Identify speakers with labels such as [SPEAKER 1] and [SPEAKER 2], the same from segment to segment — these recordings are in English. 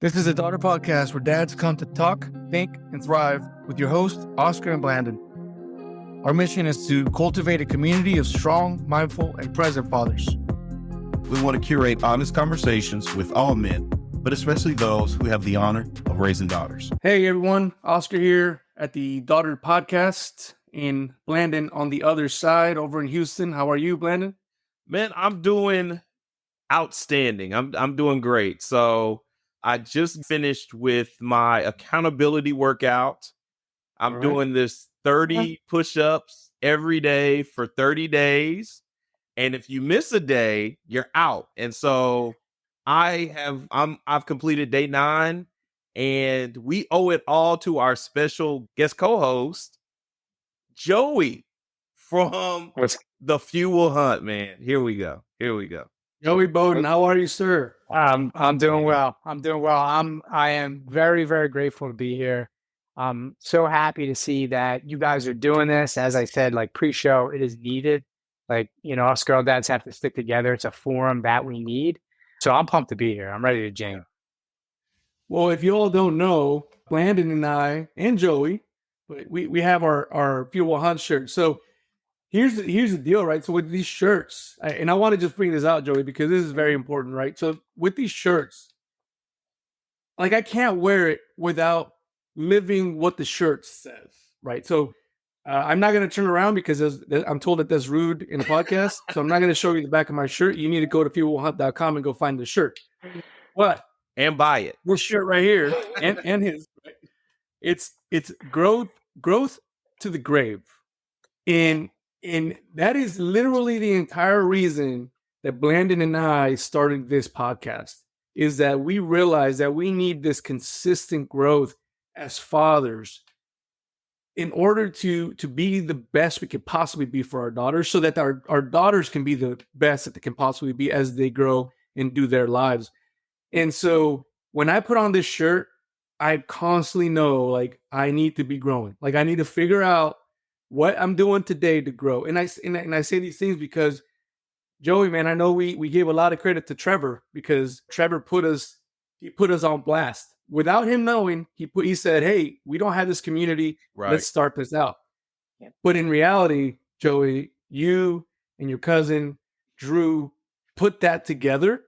[SPEAKER 1] This is a daughter podcast where dads come to talk, think, and thrive with your hosts, Oscar and Blandon. Our mission is to cultivate a community of strong, mindful, and present fathers.
[SPEAKER 2] We want to curate honest conversations with all men, but especially those who have the honor of raising daughters.
[SPEAKER 1] Hey everyone, Oscar here at the Daughter Podcast, and Blandon on the other side over in Houston. How are you, Blandon?
[SPEAKER 3] Man, I'm doing outstanding. I'm doing great. So I just finished with my accountability workout. I'm doing this 30 push-ups every day for 30 days. And if you miss a day, you're out. And so I've completed day 9, and we owe it all to our special guest co-host, Joey from the Fuel Hunt, man. Here we go.
[SPEAKER 1] Joey Bowden, how are you, sir?
[SPEAKER 4] I'm doing well. I am very, very grateful to be here. I'm so happy to see that you guys are doing this. As I said, like pre-show, it is needed. Like, us girl dads have to stick together. It's a forum that we need. So I'm pumped to be here. I'm ready to jam.
[SPEAKER 1] Well, if you all don't know, Blandon and I and Joey, we have our Fuel Hunt shirt. So here's the deal, right? So with these shirts, and I want to just bring this out, Joey, because this is very important, right? So with these shirts, like I can't wear it without living what the shirt says, right? So I'm not going to turn around because I'm told that that's rude in a podcast. So I'm not going to show you the back of my shirt. You need to go to fuelhunt.com and go find the shirt. What?
[SPEAKER 3] And buy it.
[SPEAKER 1] This shirt right here and his, right? It's growth to the grave. And that is literally the entire reason that Blandon and I started this podcast, is that we realize that we need this consistent growth as fathers in order to be the best we could possibly be for our daughters, so that our daughters can be the best that they can possibly be as they grow and do their lives. And so when I put on this shirt, I constantly know, like, I need to be growing. Like, I need to figure out what I'm doing today to grow. And I say these things because, Joey, man, I know we gave a lot of credit to Trevor, because Trevor put us on blast. Without him knowing, he said, hey, we don't have this community.
[SPEAKER 3] Right.
[SPEAKER 1] Let's start this out.
[SPEAKER 4] Yep.
[SPEAKER 1] But in reality, Joey, you and your cousin Drew put that together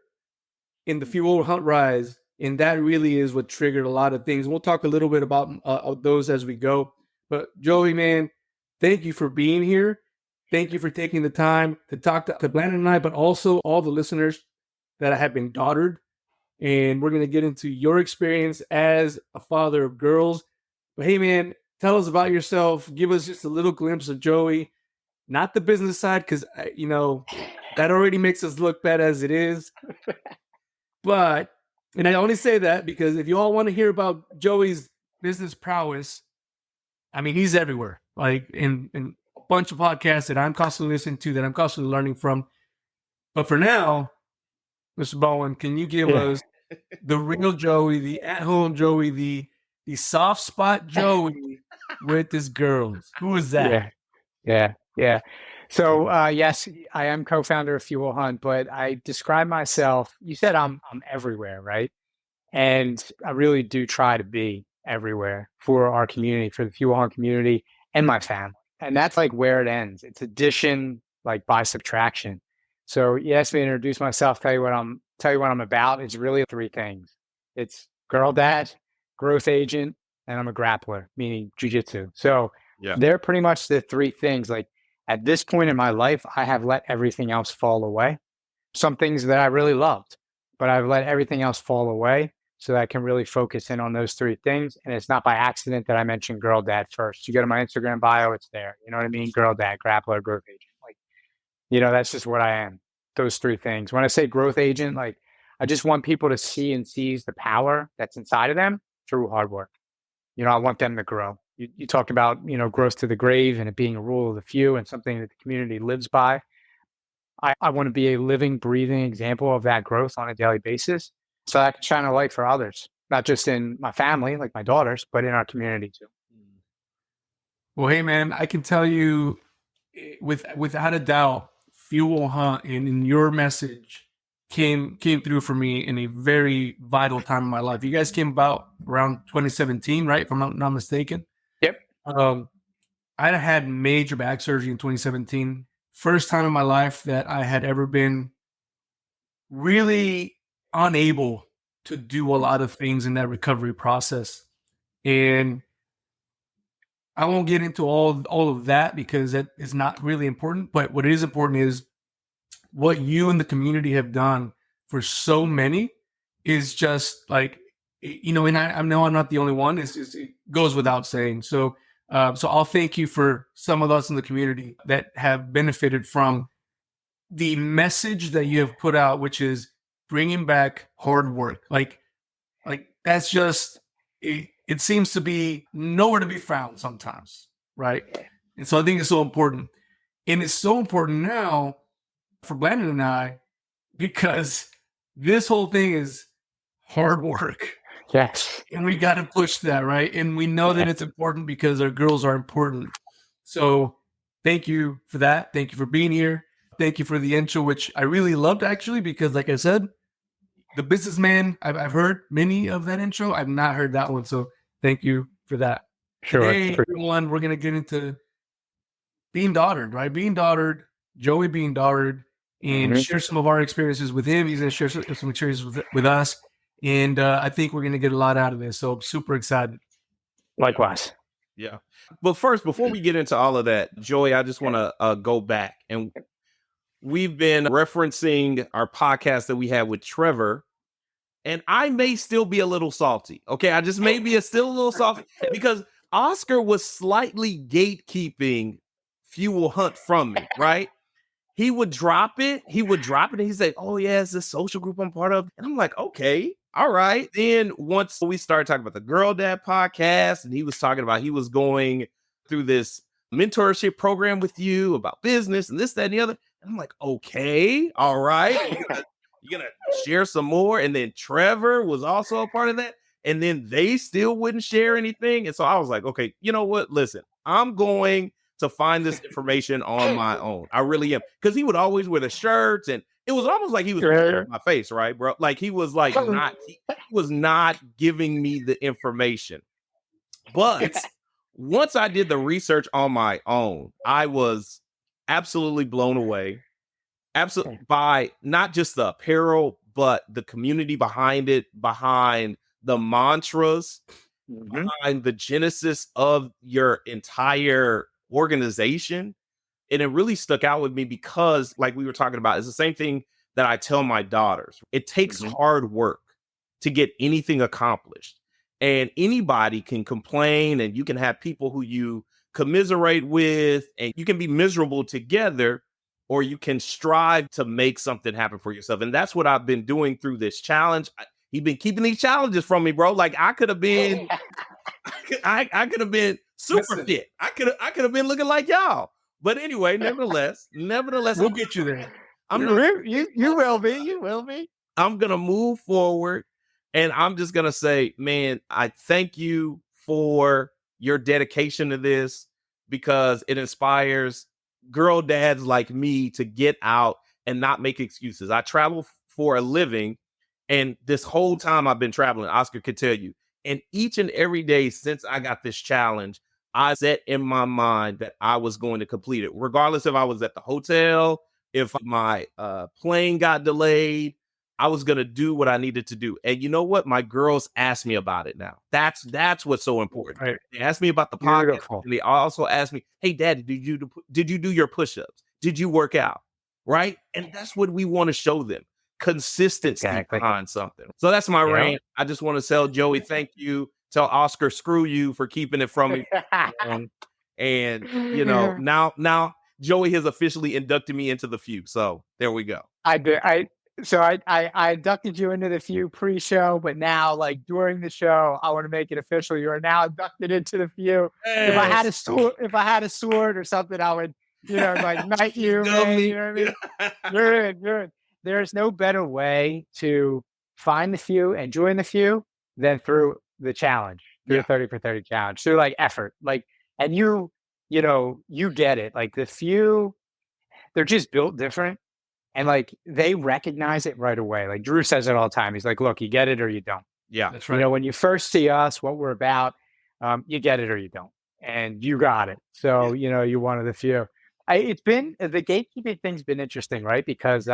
[SPEAKER 1] in the Fuel Hunt Rise. And that really is what triggered a lot of things. We'll talk a little bit about those as we go. But Joey, man, thank you for being here. Thank you for taking the time to talk to Blandon and I, but also all the listeners that have been daughtered. And we're going to get into your experience as a father of girls. But hey, man, tell us about yourself. Give us just a little glimpse of Joey, not the business side, because, that already makes us look bad as it is. But, and I only say that because if you all want to hear about Joey's business prowess, I mean, he's everywhere. Like in a bunch of podcasts that I'm constantly listening to, that I'm constantly learning from. But for now, Mr. Bowen, can you give us the real Joey, the at-home Joey, the soft spot Joey with his girls? Who is that?
[SPEAKER 4] Yeah. So yes, I am co-founder of Fuel Hunt, but I describe myself, you said I'm everywhere, right? And I really do try to be everywhere for our community, for the Fuel Hunt community and my family. And that's like where it ends. It's addition, like by subtraction. So you asked me to introduce myself, tell you what I'm about. It's really 3 things. It's girl dad, growth agent, and I'm a grappler, meaning jujitsu. So they're pretty much the 3 things. Like at this point in my life, I have let everything else fall away. Some things that I really loved, but I've let everything else fall away so that I can really focus in on those 3 things. And it's not by accident that I mentioned girl dad first. You go to my Instagram bio, it's there. You know what I mean? Girl dad, grappler, growth agent. Like, that's just what I am. Those 3 things. When I say growth agent, like I just want people to see and seize the power that's inside of them through hard work. I want them to grow. You talked about, growth to the grave and it being a rule of the few and something that the community lives by. I want to be a living, breathing example of that growth on a daily basis, so I can shine a light for others, not just in my family, like my daughters, but in our community too.
[SPEAKER 1] Well, hey, man, I can tell you without a doubt, Fuel Hunt and in your message came through for me in a very vital time in my life. You guys came about around 2017, right? If I'm not mistaken.
[SPEAKER 4] Yep.
[SPEAKER 1] I had major back surgery in 2017. First time in my life that I had ever been really unable to do a lot of things in that recovery process. And I won't get into all of that because that is not really important. But what is important is what you and the community have done for so many is just like, and I know I'm not the only one. It goes without saying. So I'll thank you for some of us in the community that have benefited from the message that you have put out, which is bringing back hard work. Like that's just, it seems to be nowhere to be found sometimes, right? And so I think it's so important. And it's so important now for Brandon and I, because this whole thing is hard work.
[SPEAKER 4] Yes.
[SPEAKER 1] And we got to push that, right? And we know that it's important because our girls are important. So thank you for that. Thank you for being here. Thank you for the intro, which I really loved actually, because like I said, the businessman, I've heard many of that intro. I've not heard that one. So thank you for that.
[SPEAKER 4] Sure.
[SPEAKER 1] Today, everyone, we're going to get into being daughtered, right? Being daughtered, Joey being daughtered, and share some of our experiences with him. He's going to share some experiences with us. And I think we're going to get a lot out of this. So I'm super excited.
[SPEAKER 4] Likewise.
[SPEAKER 3] Yeah. But first, before we get into all of that, Joey, I just want to go back. And we've been referencing our podcast that we had with Trevor. And I may still be a little salty. Okay. I just may be still a little salty because Oscar was slightly gatekeeping Fuel Hunt from me, right? He would drop it. And he'd say, oh, yeah, it's this social group I'm part of. And I'm like, okay, all right. Then once we started talking about the Girl Dad podcast, and he was talking about he was going through this mentorship program with you about business and this, that, and the other. And I'm like, okay, all right. You're going to share some more. And then Trevor was also a part of that. And then they still wouldn't share anything. And so I was like, okay, you know what? Listen, I'm going to find this information on my own. I really am. Because he would always wear the shirts, and it was almost like he was in my face, right, bro? Like he was like he was not giving me the information. But once I did the research on my own, I was absolutely blown away. Absolutely, by not just the apparel, but the community behind it, behind the mantras, behind the genesis of your entire organization. And it really stuck out with me because, like we were talking about, it's the same thing that I tell my daughters. It takes hard work to get anything accomplished. And anybody can complain, and you can have people who you commiserate with, and you can be miserable together, or you can strive to make something happen for yourself. And that's what I've been doing through this challenge. He's been keeping these challenges from me, bro. Like I could have been, I could have been super fit. I could have been looking like y'all. But anyway, nevertheless,
[SPEAKER 1] we'll get you there.
[SPEAKER 4] You will be.
[SPEAKER 3] I'm gonna move forward, and I'm just gonna say, man, I thank you for your dedication to this, because it inspires girl dads like me to get out and not make excuses. I travel for a living, and this whole time I've been traveling, Oscar could tell you, and each and every day since I got this challenge, I set in my mind that I was going to complete it, regardless if I was at the hotel, if my plane got delayed. I was going to do what I needed to do. And you know what? My girls ask me about it now. That's what's so important.
[SPEAKER 4] Right.
[SPEAKER 3] They asked me about the podcast. And they also asked me, hey, Daddy, did you do your push-ups? Did you work out? Right? And that's what we want to show them. Consistency behind something. So that's my rant. I just want to tell Joey, thank you. Tell Oscar, screw you for keeping it from me. And, you know, now Joey has officially inducted me into the few. So there we go.
[SPEAKER 4] I did. I inducted you into the few pre-show, but now, like during the show, I want to make it official. You are now inducted into the few. Yes. If I had a sword or something, I would, like knight you. Man, you know what I mean? You're in. There's no better way to find the few and join the few than through the challenge, through the 30 for 30 challenge, through like effort, and you get it. Like the few, they're just built different. And like they recognize it right away. Like Drew says it all the time. He's like, look, you get it or you don't.
[SPEAKER 3] Yeah.
[SPEAKER 1] That's
[SPEAKER 4] You
[SPEAKER 1] right.
[SPEAKER 4] know, when you first see us, what we're about, you get it or you don't. And you got it. So, you know, you're one of the few. It's been the gatekeeping thing's been interesting, right? Because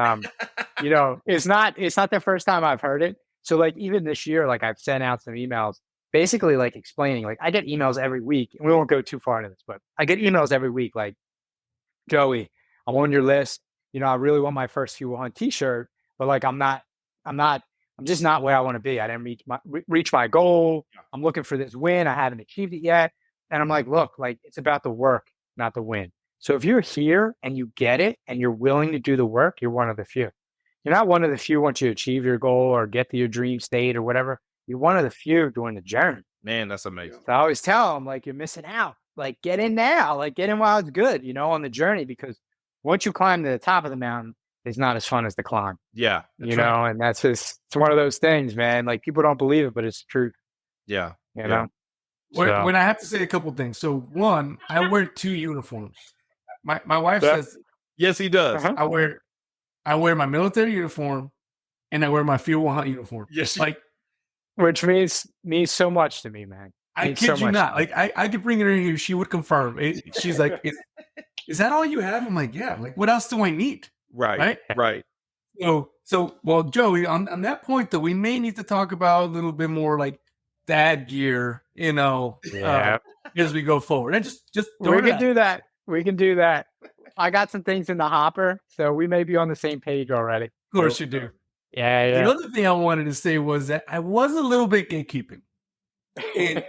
[SPEAKER 4] you know, it's not the first time I've heard it. So like even this year, like I've sent out some emails basically like explaining, like I get emails every week, and we won't go too far into this, but I get emails every week like, Joey, I'm on your list. You know, I really want my first Fuel Hunt t-shirt, but like I'm just not where I want to be. I didn't reach my goal. I'm looking for this win. I haven't achieved it yet. And I'm like, look, like it's about the work, not the win. So if you're here and you get it and you're willing to do the work, you're one of the few. You're not one of the few once you achieve your goal or get to your dream state or whatever. You're one of the few during the journey.
[SPEAKER 3] Man, that's amazing.
[SPEAKER 4] So I always tell them, like, you're missing out. Like, get in now. Like, get in while it's good, you know, on the journey. Because once you climb to the top of the mountain, it's not as fun as the climb.
[SPEAKER 3] Yeah.
[SPEAKER 4] You know, and that's just, it's one of those things, man. Like, people don't believe it, but it's true.
[SPEAKER 3] Yeah.
[SPEAKER 4] You know?
[SPEAKER 1] When I have to say a couple things. So one, I wear 2 uniforms. My wife says,
[SPEAKER 3] yes, he does.
[SPEAKER 1] I wear my military uniform and I wear my Fuel Hunt uniform.
[SPEAKER 3] Yes.
[SPEAKER 1] Like,
[SPEAKER 4] which means so much to me, man.
[SPEAKER 1] I kid you not. Like I could bring her in here. She would confirm. She's like, is that all you have? I'm like, yeah. I'm like, what else do I need?
[SPEAKER 3] Right.
[SPEAKER 1] So well, Joey, on that point though, we may need to talk about a little bit more like dad gear, you know, as we go forward. And just
[SPEAKER 4] we can do that. We can do that. I got some things in the hopper, so we may be on the same page already.
[SPEAKER 1] Of course you do.
[SPEAKER 4] Yeah.
[SPEAKER 1] The other thing I wanted to say was that I was a little bit gatekeeping. And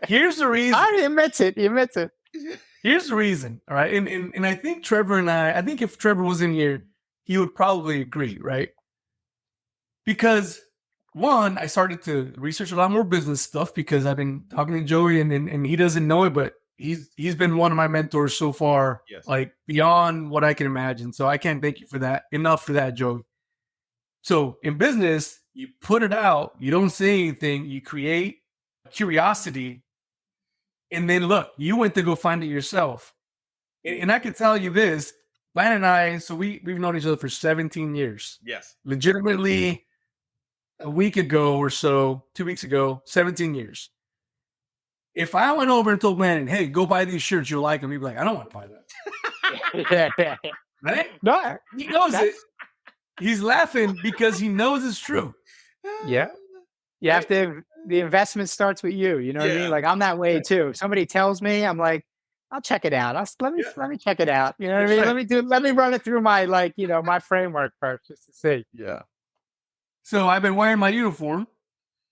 [SPEAKER 1] here's the reason.
[SPEAKER 4] He admits it.
[SPEAKER 1] Here's the reason. All right. And I think Trevor and I think if Trevor was in here, he would probably agree, right? Because one, I started to research a lot more business stuff because I've been talking to Joey and he doesn't know it, but he's been one of my mentors so far, like beyond what I can imagine. So I can't thank you for that enough for that, Joey. So in business, you put it out, you don't say anything, you create curiosity, and then look, you went to go find it yourself. And I can tell you this, Lan and I, so we've known each other for 17 years.
[SPEAKER 3] Yes.
[SPEAKER 1] Legitimately, a week ago or so, 2 weeks ago, 17 years. If I went over and told Lan, hey, go buy these shirts, you'll like them, he'd be like, I don't want to buy that. Right?
[SPEAKER 4] No,
[SPEAKER 1] he knows it. He's laughing because he knows it's true.
[SPEAKER 4] Yeah. You have to, the investment starts with you. You know what I mean? Like I'm that way too. If somebody tells me, I'm like, I'll check it out. Let me check it out. You know what I mean? Let me run it through my, like, you know, my framework first just to see.
[SPEAKER 3] Yeah.
[SPEAKER 1] So I've been wearing my uniform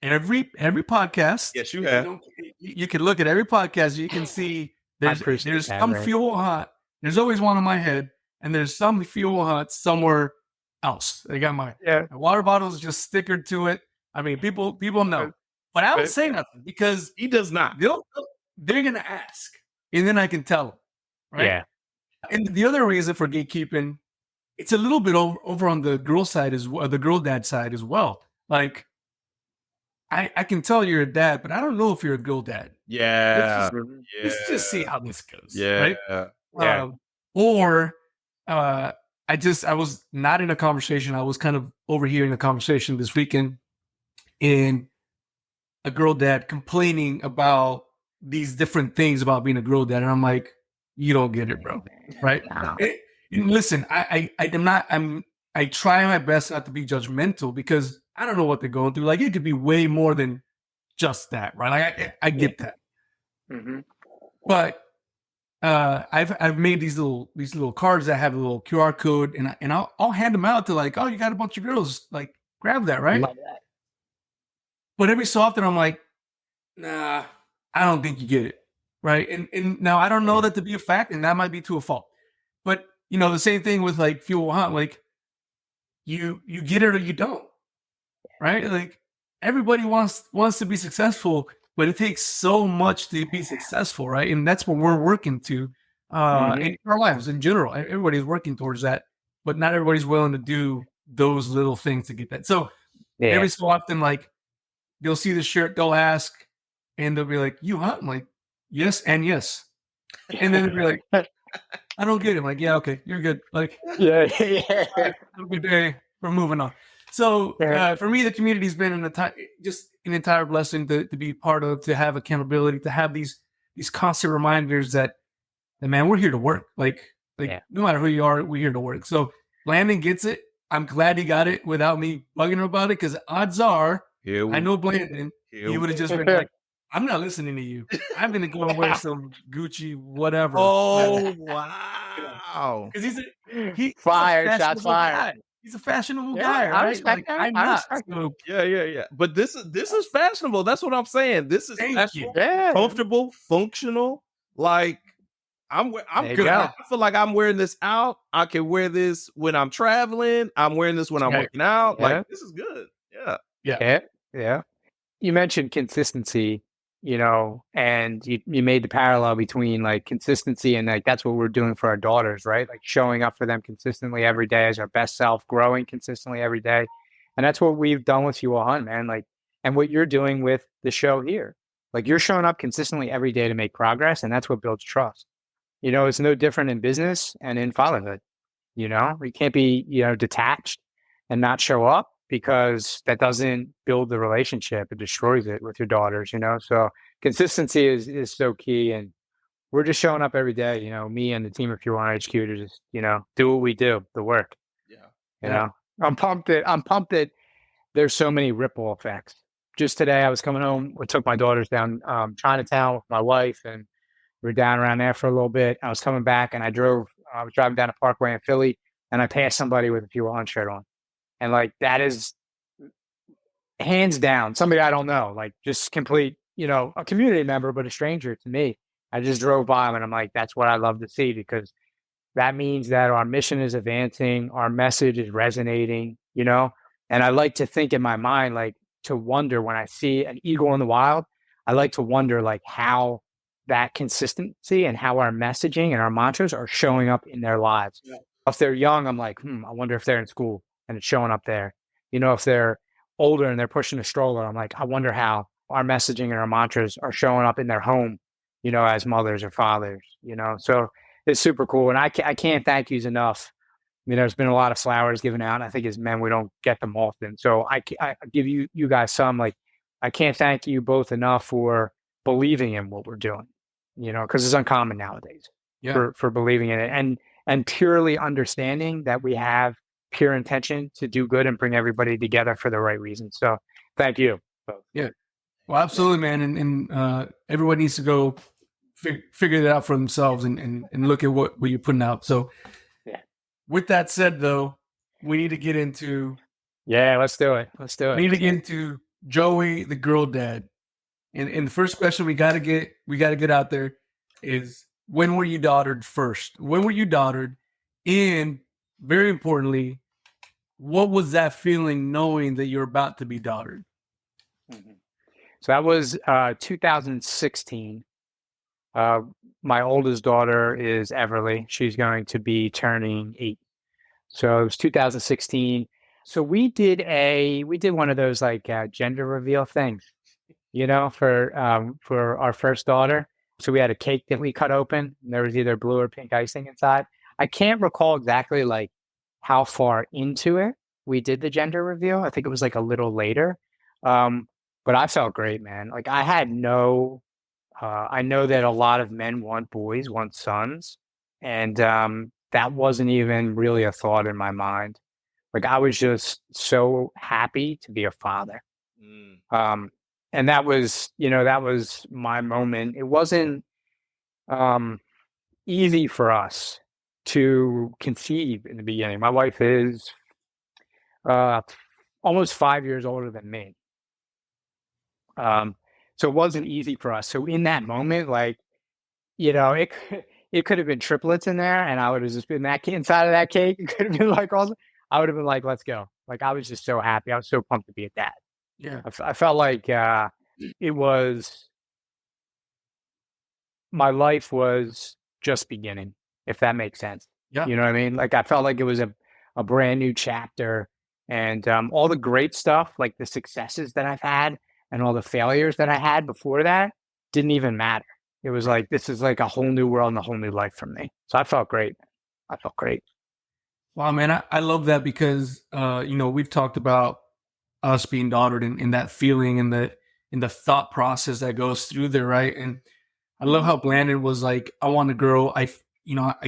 [SPEAKER 1] every podcast.
[SPEAKER 3] Yes, you have.
[SPEAKER 1] You can look at every podcast. You can see there's some Fuel Hunt. There's always one on my head, and there's some Fuel Hunt somewhere else. They got my water bottles just stickered to it. I mean, people know, but I don't say nothing because
[SPEAKER 3] he does not.
[SPEAKER 1] They're gonna ask, and then I can tell them, right?
[SPEAKER 4] Yeah.
[SPEAKER 1] And the other reason for gatekeeping, it's a little bit over on the girl side as well, the girl dad side as well. Like, I can tell you're a dad, but I don't know if you're a girl dad.
[SPEAKER 3] Yeah.
[SPEAKER 1] Let's just see how this goes.
[SPEAKER 3] Yeah.
[SPEAKER 1] Right? I was not in a conversation. I was kind of overhearing a conversation this weekend in a girl dad complaining about these different things about being a girl dad. And I'm like, you don't get it, bro. Right? Listen, I try my best not to be judgmental because I don't know what they're going through. Like it could be way more than just that, right? Like I get that.
[SPEAKER 4] Mm-hmm.
[SPEAKER 1] But I've made these little cards that have a little QR code, and I'll hand them out to like, oh, you got a bunch of girls, like grab that, right?
[SPEAKER 4] Love that.
[SPEAKER 1] But every so often I'm like, nah, I don't think you get it, right? And now I don't know that to be a fact, and that might be to a fault. But you know, the same thing with like Fuel Hunt, like you get it or you don't, right? Like everybody wants to be successful, but it takes so much to be successful, right? And that's what we're working to in our lives in general. Everybody's working towards that, but not everybody's willing to do those little things to get that. So every so often, like they'll see the shirt, they'll ask, and they'll be like, "You hunt?" I'm like, "Yes, and yes." And then they'll be like, I don't get it. I'm like, yeah, okay, you're good. Like,
[SPEAKER 4] Yeah.
[SPEAKER 1] have a good day. We're moving on. So for me, the community's been just an entire blessing to be part of, to have accountability, to have these constant reminders that man, we're here to work. Like no matter who you are, we're here to work. So Landon gets it. I'm glad he got it without me bugging him about it, because odds are, I know Blandon, he would have just been like, I'm not listening to you. I'm going to go and wear some Gucci, whatever.
[SPEAKER 3] Oh, wow.
[SPEAKER 1] Because he's a
[SPEAKER 4] Fire, shots
[SPEAKER 1] fashionable
[SPEAKER 4] fired.
[SPEAKER 1] guy. He's a fashionable
[SPEAKER 4] Yeah,
[SPEAKER 1] guy,
[SPEAKER 4] I
[SPEAKER 1] right?
[SPEAKER 4] respect that.
[SPEAKER 1] I'm
[SPEAKER 4] I
[SPEAKER 1] not.
[SPEAKER 4] respect
[SPEAKER 1] So
[SPEAKER 3] Yeah. But this is fashionable. That's what I'm saying. This is
[SPEAKER 1] thank
[SPEAKER 3] fashionable,
[SPEAKER 1] you.
[SPEAKER 4] Yeah.
[SPEAKER 3] comfortable, functional. Like I'm
[SPEAKER 4] There you
[SPEAKER 3] good.
[SPEAKER 4] go.
[SPEAKER 3] I feel like I'm wearing this out. I can wear this when I'm traveling. I'm wearing this when I'm
[SPEAKER 4] Yeah.
[SPEAKER 3] working out.
[SPEAKER 4] Yeah.
[SPEAKER 3] Like this is good. Yeah.
[SPEAKER 4] Yeah. You mentioned consistency, and you made the parallel between like consistency and like that's what we're doing for our daughters, right? Like showing up for them consistently every day as our best self, growing consistently every day. And that's what we've done with You Will Hunt, man. Like, and what you're doing with the show here. Like you're showing up consistently every day to make progress, and that's what builds trust. It's no different in business and in fatherhood. You can't be, detached and not show up, because that doesn't build the relationship. It destroys it with your daughters, So consistency is so key. And we're just showing up every day, me and the team of Pure One HQ to just, do what we do, the work.
[SPEAKER 3] Yeah.
[SPEAKER 4] I'm pumped that there's so many ripple effects. Just today I was coming home, I took my daughters down Chinatown with my wife, and we were down around there for a little bit. I was coming back and I was driving down a Parkway in Philly, and I passed somebody with a Pure One shirt on. And like, that is hands down somebody I don't know, like just complete, a community member, but a stranger to me. I just drove by them and I'm like, that's what I love to see, because that means that our mission is advancing, our message is resonating, And I like to think in my mind, like to wonder when I see an eagle in the wild, I like to wonder like how that consistency and how our messaging and our mantras are showing up in their lives. Yeah. If they're young, I'm like, I wonder if they're in school and it's showing up there. If they're older and they're pushing a stroller, I'm like, I wonder how our messaging and our mantras are showing up in their home, as mothers or fathers, So it's super cool. And I can't thank you enough. There's been a lot of flowers given out. I think as men, we don't get them often. So I give you guys some, like, I can't thank you both enough for believing in what we're doing, because it's uncommon nowadays for believing in it and purely understanding that we have pure intention to do good and bring everybody together for the right reasons. So thank you both.
[SPEAKER 1] Yeah. Well, absolutely, man. And everyone needs to go figure it out for themselves and look at what you're putting out. So with that said, though, we need to get into.
[SPEAKER 4] Yeah, let's do it.
[SPEAKER 1] We need to get into Joey, the girl dad. And the first question we gotta get out there is, when were you daughtered first? When were you daughtered? And very importantly, what was that feeling knowing that you're about to be daughtered?
[SPEAKER 4] Mm-hmm. So that was 2016. My oldest daughter is Everly. She's going to be turning 8. So it was 2016. So we did one of those like gender reveal things, for our first daughter. So we had a cake that we cut open, and there was either blue or pink icing inside. I can't recall exactly like how far into it we did the gender reveal. I think it was like a little later. But I felt great, man. Like I had I know that a lot of men want boys, want sons. And that wasn't even really a thought in my mind. Like I was just so happy to be a father. And that was my moment. It wasn't easy for us to conceive in the beginning. My wife is almost 5 years older than me. So it wasn't easy for us. So in that moment, like, it could have been triplets in there, and I would have just been that inside of that cake. It could have been like also, I would have been like, let's go. Like I was just so happy. I was so pumped to be a dad.
[SPEAKER 1] Yeah,
[SPEAKER 4] I felt like it was, my life was just beginning, if that makes sense.
[SPEAKER 1] Yeah.
[SPEAKER 4] You know what I mean? Like I felt like it was a brand new chapter, and all the great stuff, like the successes that I've had and all the failures that I had before that, didn't even matter. It was like, this is like a whole new world and a whole new life for me. So I felt great. I felt great.
[SPEAKER 1] Wow, man, I love that because we've talked about us being daughtered and that feeling and the thought process that goes through there, right? And I love how Blandon was like, I want a girl. I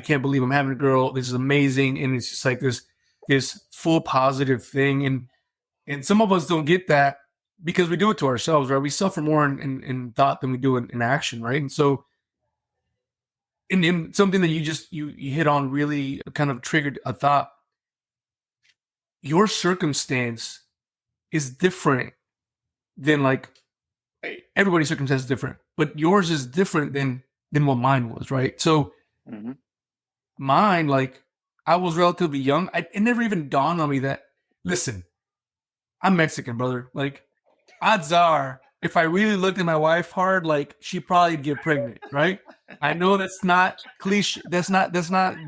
[SPEAKER 1] can't believe I'm having a girl. This is amazing. And it's just like this full positive thing. And some of us don't get that because we do it to ourselves, right? We suffer more in thought than we do in action, right? And so, and something that you hit on really kind of triggered a thought. Your circumstance is different than like everybody's circumstance is different, but yours is different than what mine was, right? So mine, like I was relatively young. It never even dawned on me that, listen, I'm Mexican, brother. Like odds are, if I really looked at my wife hard, like she probably get pregnant, right? I know that's not cliche. That's not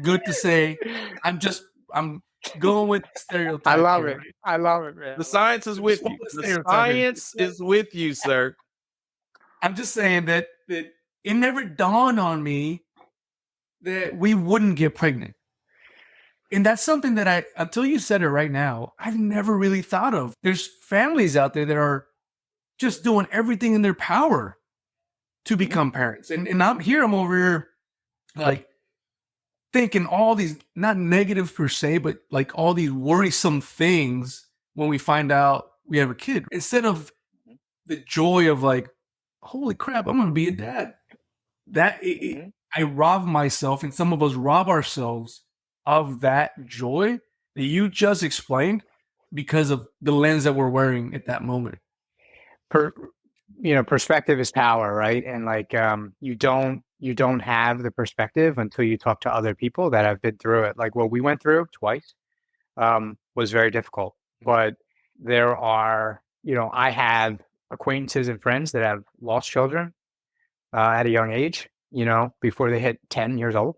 [SPEAKER 1] good to say. I'm going with stereotype.
[SPEAKER 4] I love
[SPEAKER 1] here,
[SPEAKER 4] it.
[SPEAKER 1] right?
[SPEAKER 4] I love it, man.
[SPEAKER 3] The science is with you. The science is with you, sir.
[SPEAKER 1] I'm just saying that it never dawned on me that we wouldn't get pregnant. And that's something that until you said it right now, I've never really thought of. There's families out there that are just doing everything in their power to become parents. And I'm over here like thinking all these, not negative per se, but like all these worrisome things when we find out we have a kid. Instead of the joy of like, holy crap, I'm going to be a dad. I rob myself, and some of us rob ourselves of that joy that you just explained because of the lens that we're wearing at that moment.
[SPEAKER 4] Perspective is power, right? And like you don't have the perspective until you talk to other people that have been through it. Like what we went through twice was very difficult. But there are, I have acquaintances and friends that have lost children at a young age, before they hit 10 years old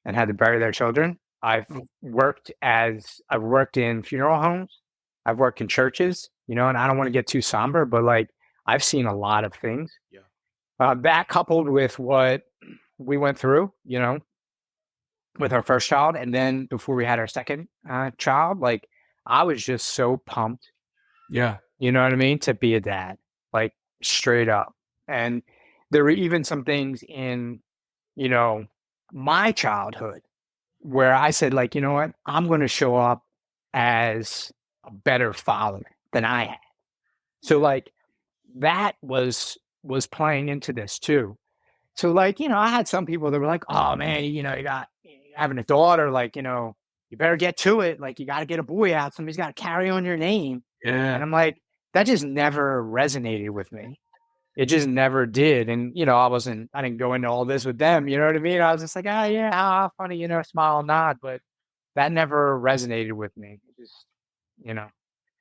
[SPEAKER 4] and had to bury their children. I've worked in funeral homes. I've worked in churches, and I don't want to get too somber, but like I've seen a lot of things. Yeah. That coupled with what we went through, with our first child, and then before we had our second child, like I was just so pumped.
[SPEAKER 1] Yeah.
[SPEAKER 4] You know what I mean? To be a dad, like straight up. And there were even some things in, my childhood where I said, like, you know what? I'm going to show up as a better father than I had. So like that was playing into this too. So like, I had some people that were like, oh man, you having a daughter, like, you better get to it. Like you got to get a boy out. Somebody's got to carry on your name.
[SPEAKER 1] Yeah.
[SPEAKER 4] And I'm like, that just never resonated with me. It just never did. And, I didn't go into all this with them. You know what I mean? I was just like, funny, smile, nod. But that never resonated with me. It just,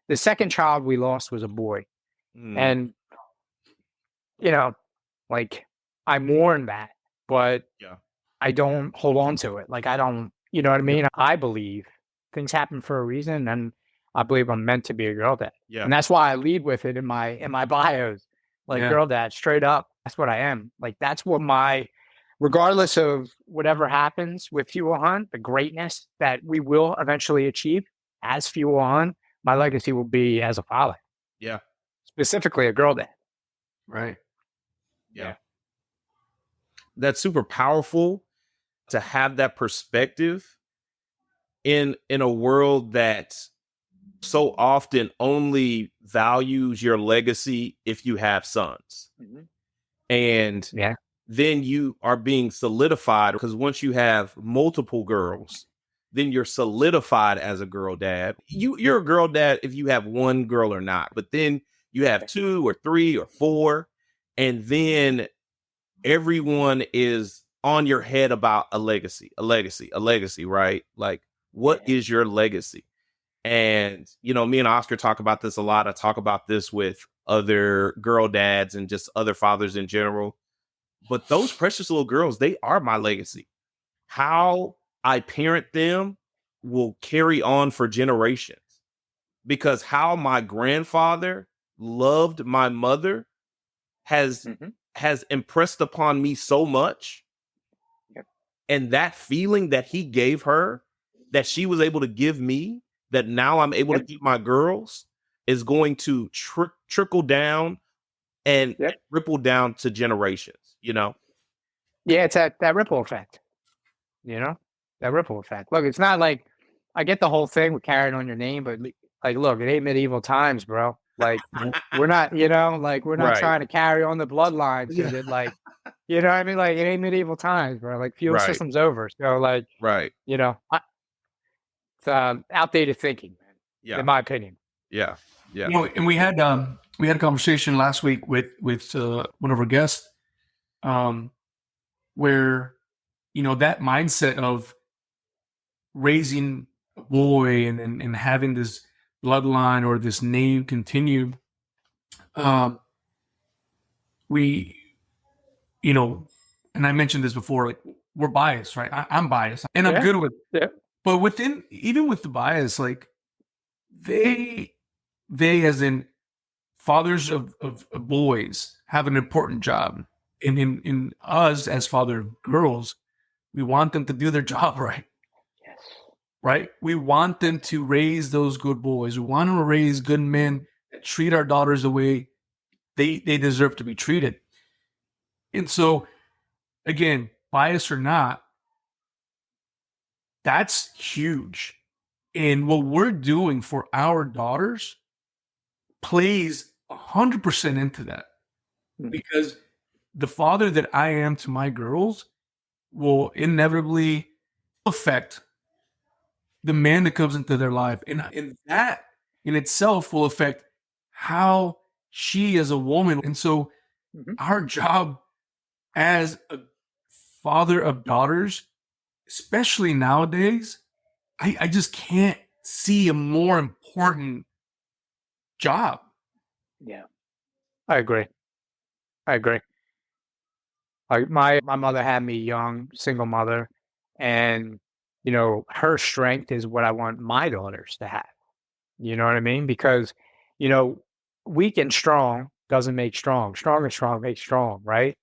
[SPEAKER 4] the second child we lost was a boy. And, like I mourn that, but I don't hold on to it. Like I don't, you know what I mean? I believe things happen for a reason. And I believe I'm meant to be a girl dad. Yeah. And that's why I lead with it in my bios. Like girl dad, straight up. That's what I am. Like that's what regardless of whatever happens with Fuel Hunt, the greatness that we will eventually achieve as Fuel Hunt, my legacy will be as a father.
[SPEAKER 3] Yeah.
[SPEAKER 4] Specifically a girl dad.
[SPEAKER 1] Right.
[SPEAKER 3] Yeah. That's super powerful to have that perspective in a world that so often only values your legacy if you have sons. And then you are being solidified because once you have multiple girls, then you're solidified as a girl dad. You're a girl dad if you have one girl or not, but then you have 2 or 3 or 4, and then everyone is on your head about a legacy, right? Like, what is your legacy? And, me and Oscar talk about this a lot. I talk about this with other girl dads and just other fathers in general. But those precious little girls, they are my legacy. How I parent them will carry on for generations. Because how my grandfather loved my mother has has impressed upon me so much.
[SPEAKER 4] Yep.
[SPEAKER 3] And that feeling that he gave her, that she was able to give me, that now I'm able to give my girls, is going to trickle down and ripple down to generations, you know?
[SPEAKER 4] Yeah, it's that ripple effect, you know? That ripple effect. Look, it's not like I get the whole thing with carrying on your name, but like, look, it ain't medieval times, bro. Like, we're not, we're not
[SPEAKER 3] Right.
[SPEAKER 4] trying to carry on the bloodline so that, like, you know what I mean? Like, it ain't medieval times, bro. Like, feudal
[SPEAKER 3] Right.
[SPEAKER 4] system's over. So, like,
[SPEAKER 3] Right.
[SPEAKER 4] it's outdated thinking, man,
[SPEAKER 3] Yeah.
[SPEAKER 4] in my opinion.
[SPEAKER 3] Yeah. Yeah.
[SPEAKER 1] You know, and we had a conversation last week with one of our guests, where that mindset of raising a boy and having this bloodline or this name continue, we, and I mentioned this before, like, we're biased, right? I'm biased, and I'm good with it.
[SPEAKER 4] Yeah.
[SPEAKER 1] But even with the bias, like, they as in fathers of boys have an important job. And in us as father of girls, we want them to do their job right.
[SPEAKER 4] Yes.
[SPEAKER 1] Right? We want them to raise those good boys. We want them to raise good men that treat our daughters the way they deserve to be treated. And so, again, bias or not, that's huge. And what we're doing for our daughters plays 100% into that, because the father that I am to my girls will inevitably affect the man that comes into their life. And that in itself will affect how she is a woman. And so our job as a father of daughters, especially nowadays, I just can't see a more important job.
[SPEAKER 4] Yeah, I agree. Like my mother had me young, single mother, and her strength is what I want my daughters to have. You know what I mean? Because weak and strong doesn't make strong. Strong and strong makes strong, right?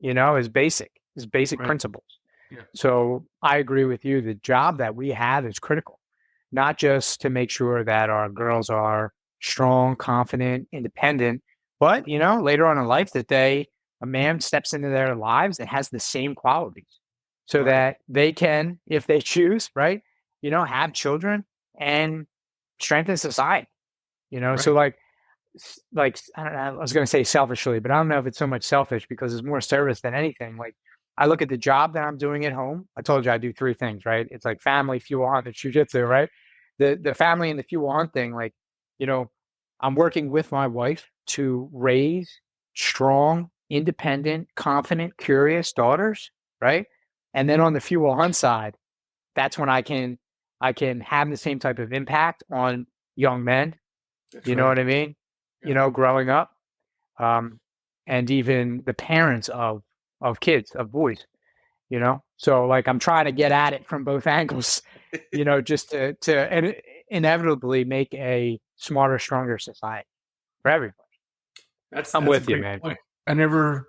[SPEAKER 4] Is basic. Is basic
[SPEAKER 1] Right.
[SPEAKER 4] principles.
[SPEAKER 1] Yeah.
[SPEAKER 4] So I agree with you. The job that we have is critical, not just to make sure that our girls are strong, confident, independent, but later on in life that a man steps into their lives that has the same qualities, so
[SPEAKER 1] Right.
[SPEAKER 4] that they can, if they choose, right, have children and strengthen society. So
[SPEAKER 1] Right.
[SPEAKER 4] like I don't know, I was going to say selfishly, but I don't know if it's so much selfish because it's more service than anything. Like, I look at the job that I'm doing at home. I told you I do three things, right? It's like family, fuel, hunt, and jujitsu, right? The family and the fuel hunt thing, like, I'm working with my wife to raise strong, independent, confident, curious daughters, right? And then on the fuel hunt side, that's when I can have the same type of impact on young men.
[SPEAKER 1] That's
[SPEAKER 4] You know
[SPEAKER 1] right.
[SPEAKER 4] what I mean?
[SPEAKER 1] Yeah.
[SPEAKER 4] Growing up, and even the parents of kids, of boys. So like I'm trying to get at it from both angles. Just to and inevitably make a smarter, stronger society for everybody.
[SPEAKER 1] That's
[SPEAKER 4] I'm
[SPEAKER 1] a
[SPEAKER 4] with you,
[SPEAKER 1] great
[SPEAKER 4] man.
[SPEAKER 1] point. I never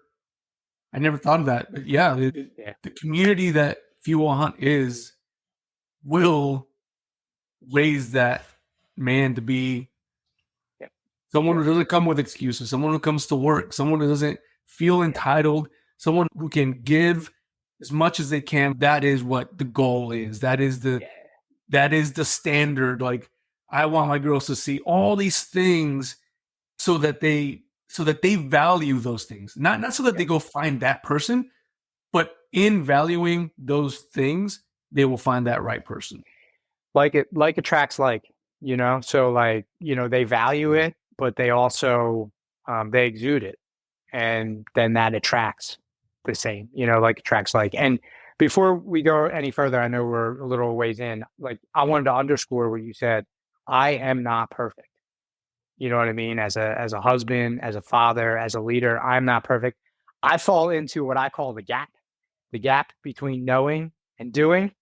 [SPEAKER 1] thought of that. But yeah,
[SPEAKER 4] Yeah.
[SPEAKER 1] the community that Fuel Hunt will raise that man to be
[SPEAKER 4] Yeah.
[SPEAKER 1] someone who doesn't come with excuses, someone who comes to work, someone who doesn't feel entitled, someone who can give as much as they can. That is what the goal is. That is the standard. Like, I want my girls to see all these things so that they value those things. Not so that they go find that person, but in valuing those things, they will find that right person.
[SPEAKER 4] Like attracts like, so like, they value it, but they also they exude it, and then that attracts the same, like attracts like. And before we go any further, I know we're a little ways in, like, I wanted to underscore what you said. I am not perfect. You know what I mean? As a husband, as a father, as a leader, I'm not perfect. I fall into what I call the gap between knowing and doing.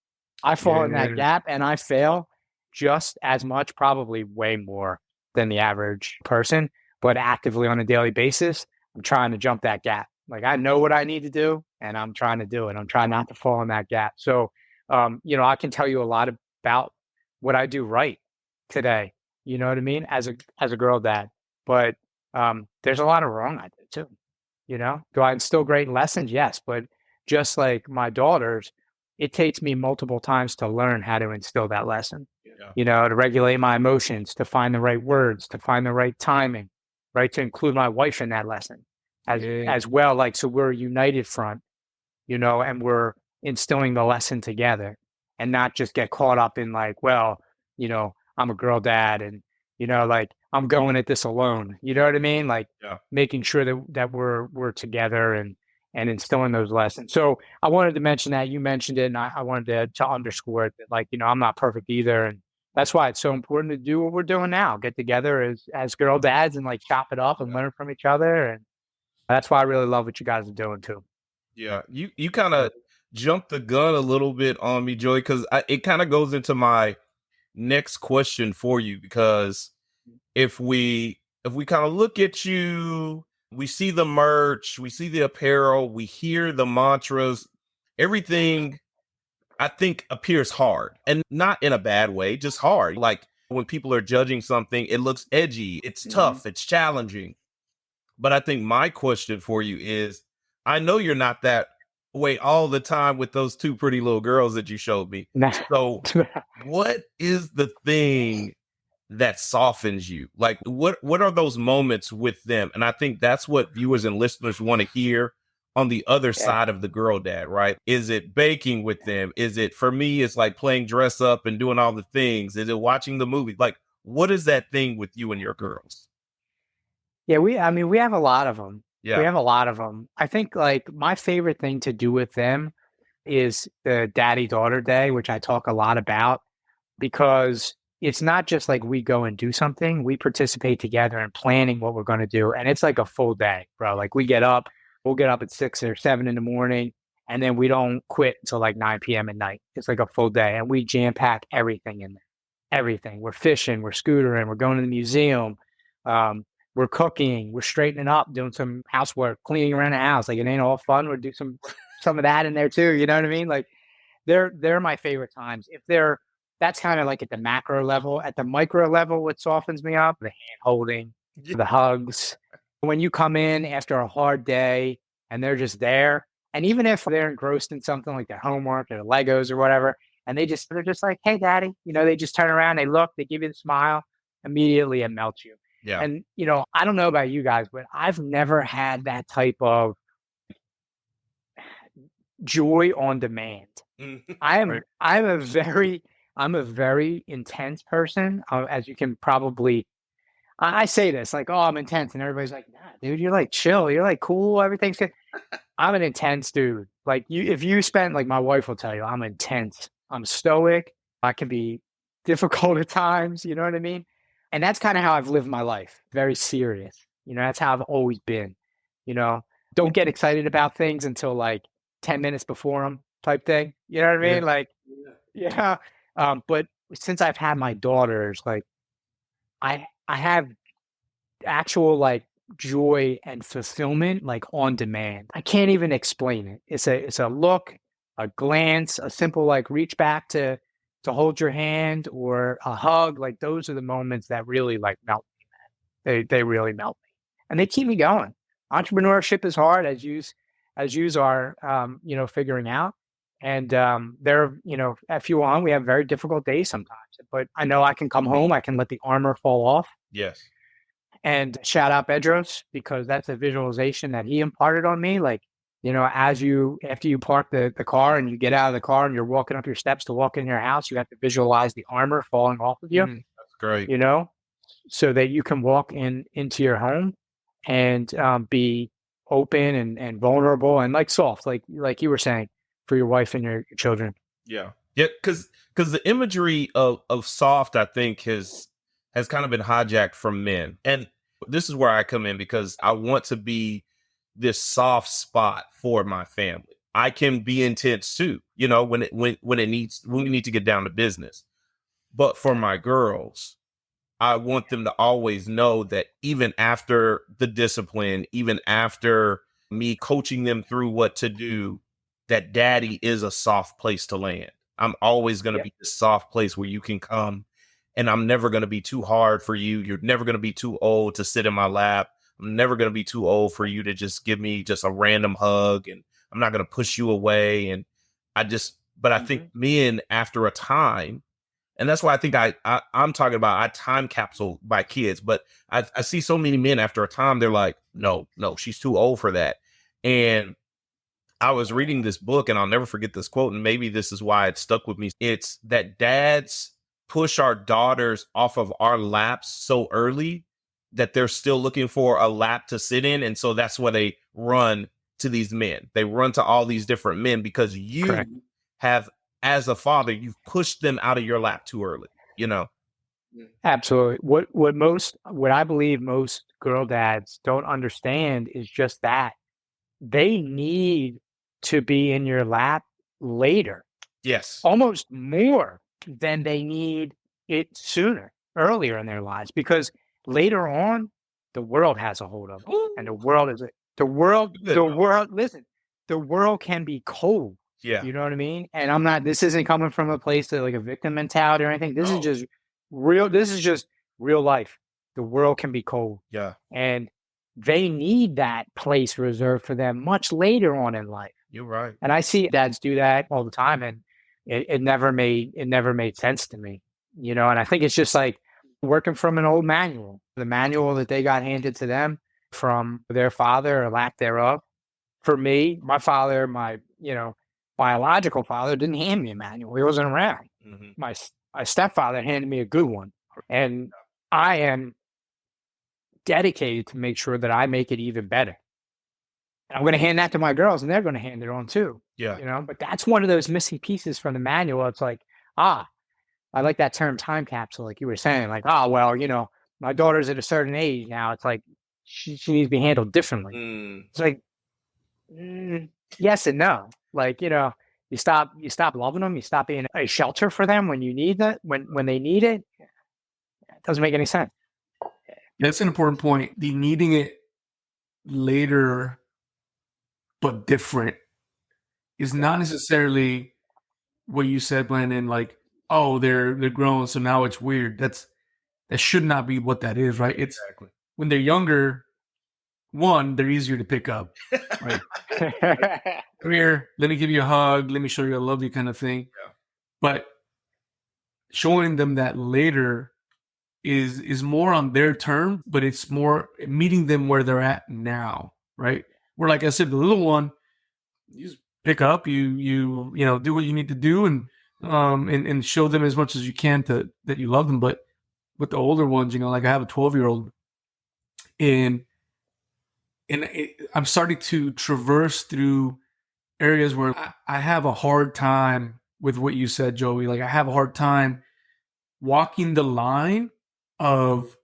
[SPEAKER 4] I fall in that gap, and I fail just as much, probably way more than the average person, but actively on a daily basis, I'm trying to jump that gap. Like I know what I need to do and I'm trying to do it. I'm trying not to fall in that gap. So, I can tell you a lot about what I do right today. You know what I mean? As a girl dad. But there's a lot of wrong I do too. Do I instill great lessons? Yes. But just like my daughters, it takes me multiple times to learn how to instill that lesson, to regulate my emotions, to find the right words, to find the right timing, right? To include my wife in that lesson as well. Like, so we're a united front, and we're instilling the lesson together and not just get caught up in like, well, I'm a girl dad and, like I'm going at this alone. You know what I mean? Like making sure that we're together and instilling those lessons. So I wanted to mention that you mentioned it and I wanted to underscore it that like, I'm not perfect either. And that's why it's so important to do what we're doing now, get together as girl dads and like chop it up and learn from each other. And that's why I really love what you guys are doing too.
[SPEAKER 3] Yeah, you kind of jumped the gun a little bit on me, Joey, because it kind of goes into my next question for you. Because if we kind of look at you, we see the merch, we see the apparel, we hear the mantras, everything I think appears hard, and not in a bad way, just hard. Like when people are judging something, it looks edgy, it's tough, it's challenging. But I think my question for you is, I know you're not that way all the time with those two pretty little girls that you showed me. So what is the thing that softens you? Like what are those moments with them? And I think that's what viewers and listeners want to hear on the other side of the girl dad, right? Is it baking with them? Is it, for me, it's like playing dress up and doing all the things? Is it watching the movie? Like, what is that thing with you and your girls?
[SPEAKER 4] Yeah, we have a lot of them.
[SPEAKER 3] Yeah.
[SPEAKER 4] We have a lot of them. I think like my favorite thing to do with them is the daddy daughter day, which I talk a lot about because it's not just like we go and do something, we participate together in planning what we're going to do. And it's like a full day, bro. Like we'll get up at 6 or 7 in the morning and then we don't quit until like 9 p.m. at night. It's like a full day and we jam pack everything in there. Everything. We're fishing, we're scootering, we're going to the museum. We're cooking, we're straightening up, doing some housework, cleaning around the house. Like it ain't all fun. We'll do some of that in there too. You know what I mean? Like they're my favorite times. That's kind of like at the macro level. At the micro level, what softens me up, the hand holding, the hugs. When you come in after a hard day and they're just there, and even if they're engrossed in something like their homework or Legos or whatever, and they're just like, hey, daddy, they just turn around, they look, they give you the smile, immediately it melts you.
[SPEAKER 3] Yeah.
[SPEAKER 4] And, I don't know about you guys, but I've never had that type of joy on demand. I'm a very intense person. As you can probably, I say this like, oh, I'm intense. And everybody's like, nah, dude, you're like chill. You're like cool. Everything's good. I'm an intense dude. Like if you spend, like my wife will tell you, I'm intense. I'm stoic. I can be difficult at times. You know what I mean? And that's kind of how I've lived my life. Very serious. That's how I've always been. Don't get excited about things until like 10 minutes before them type thing. You know what I mean?
[SPEAKER 3] Yeah.
[SPEAKER 4] Like, yeah. But since I've had my daughters, like I have actual like joy and fulfillment like on demand. I can't even explain it. It's a look, a glance, a simple like reach back to hold your hand or a hug. Like those are the moments that really like melt me, man. They really melt me. And they keep me going. Entrepreneurship is hard as yous are figuring out. And at Fuel On, we have very difficult days sometimes. But I know I can come home, I can let the armor fall off.
[SPEAKER 3] Yes.
[SPEAKER 4] And shout out Bedros because that's a visualization that he imparted on me. Like, after you park the car and you get out of the car and you're walking up your steps to walk in your house, you have to visualize the armor falling off of you.
[SPEAKER 3] That's great.
[SPEAKER 4] So that you can walk into your home and be open and vulnerable and like soft, like you were saying, for your wife and your children.
[SPEAKER 3] Yeah. Yeah. Because the imagery of soft, I think, has kind of been hijacked from men. And this is where I come in because I want to be this soft spot for my family. I can be intense too, when we need to get down to business. But for my girls, I want them to always know that even after the discipline, even after me coaching them through what to do, that daddy is a soft place to land. I'm always going to be the soft place where you can come, and I'm never going to be too hard for you. You're never going to be too old to sit in my lap. I'm never going to be too old for you to just give me just a random hug, and I'm not going to push you away. And but I think men, after a time, and that's why I think I'm talking about, I time capsule my kids, but I see so many men after a time, they're like, no, she's too old for that. And I was reading this book, and I'll never forget this quote, and maybe this is why it stuck with me. It's that dads push our daughters off of our laps so early that they're still looking for a lap to sit in. And so that's why they run to these men. They run to all these different men because you have, as a father, you've pushed them out of your lap too early, you know?
[SPEAKER 4] Absolutely. What I believe most girl dads don't understand is just that they need to be in your lap later.
[SPEAKER 3] Yes.
[SPEAKER 4] Almost more than they need it earlier in their lives, because later on, the world has a hold of them. And the world, listen, the world can be cold.
[SPEAKER 3] Yeah.
[SPEAKER 4] You know what I mean? And this isn't coming from a place of like a victim mentality or anything. This is just real life. The world can be cold.
[SPEAKER 3] Yeah.
[SPEAKER 4] And they need that place reserved for them much later on in life.
[SPEAKER 3] You're right.
[SPEAKER 4] And I see dads do that all the time, and it never made sense to me, you know. And I think it's just like working from an old manual, the manual that they got handed to them from their father or lack thereof. For me, my father, my biological father, didn't hand me a manual. He wasn't around. My stepfather handed me a good one, and I am dedicated to make sure that I make it even better. And I'm going to hand that to my girls, and they're going to hand it on too.
[SPEAKER 3] Yeah.
[SPEAKER 4] You know, but that's one of those missing pieces from the manual. It's like, I like that term time capsule, like you were saying, like, well, you know, my daughter's at a certain age now. It's like, she needs to be handled differently. It's like, yes and no. Like, you know, you stop loving them. You stop being a shelter for them when you need that, when they need it. It doesn't make any sense.
[SPEAKER 1] That's an important point. The needing it later, but different, is not necessarily what you said, Brandon. Like, oh, they're grown, so now it's weird. That should not be what that is, right? It's when they're younger. One, they're easier to pick up. Right? Come here, let me give you a hug. Let me show you I love you, kind of thing. Yeah. But showing them that later is more on their terms, but it's more meeting them where they're at now, right? Where, like I said, the little one, you just pick up, you know, do what you need to do, and show them as much as you can that you love them. But with the older ones, you know, like I have a 12-year-old, and I'm starting to traverse through areas where I have a hard time with what you said, Joey. Like, I have a hard time walking the line of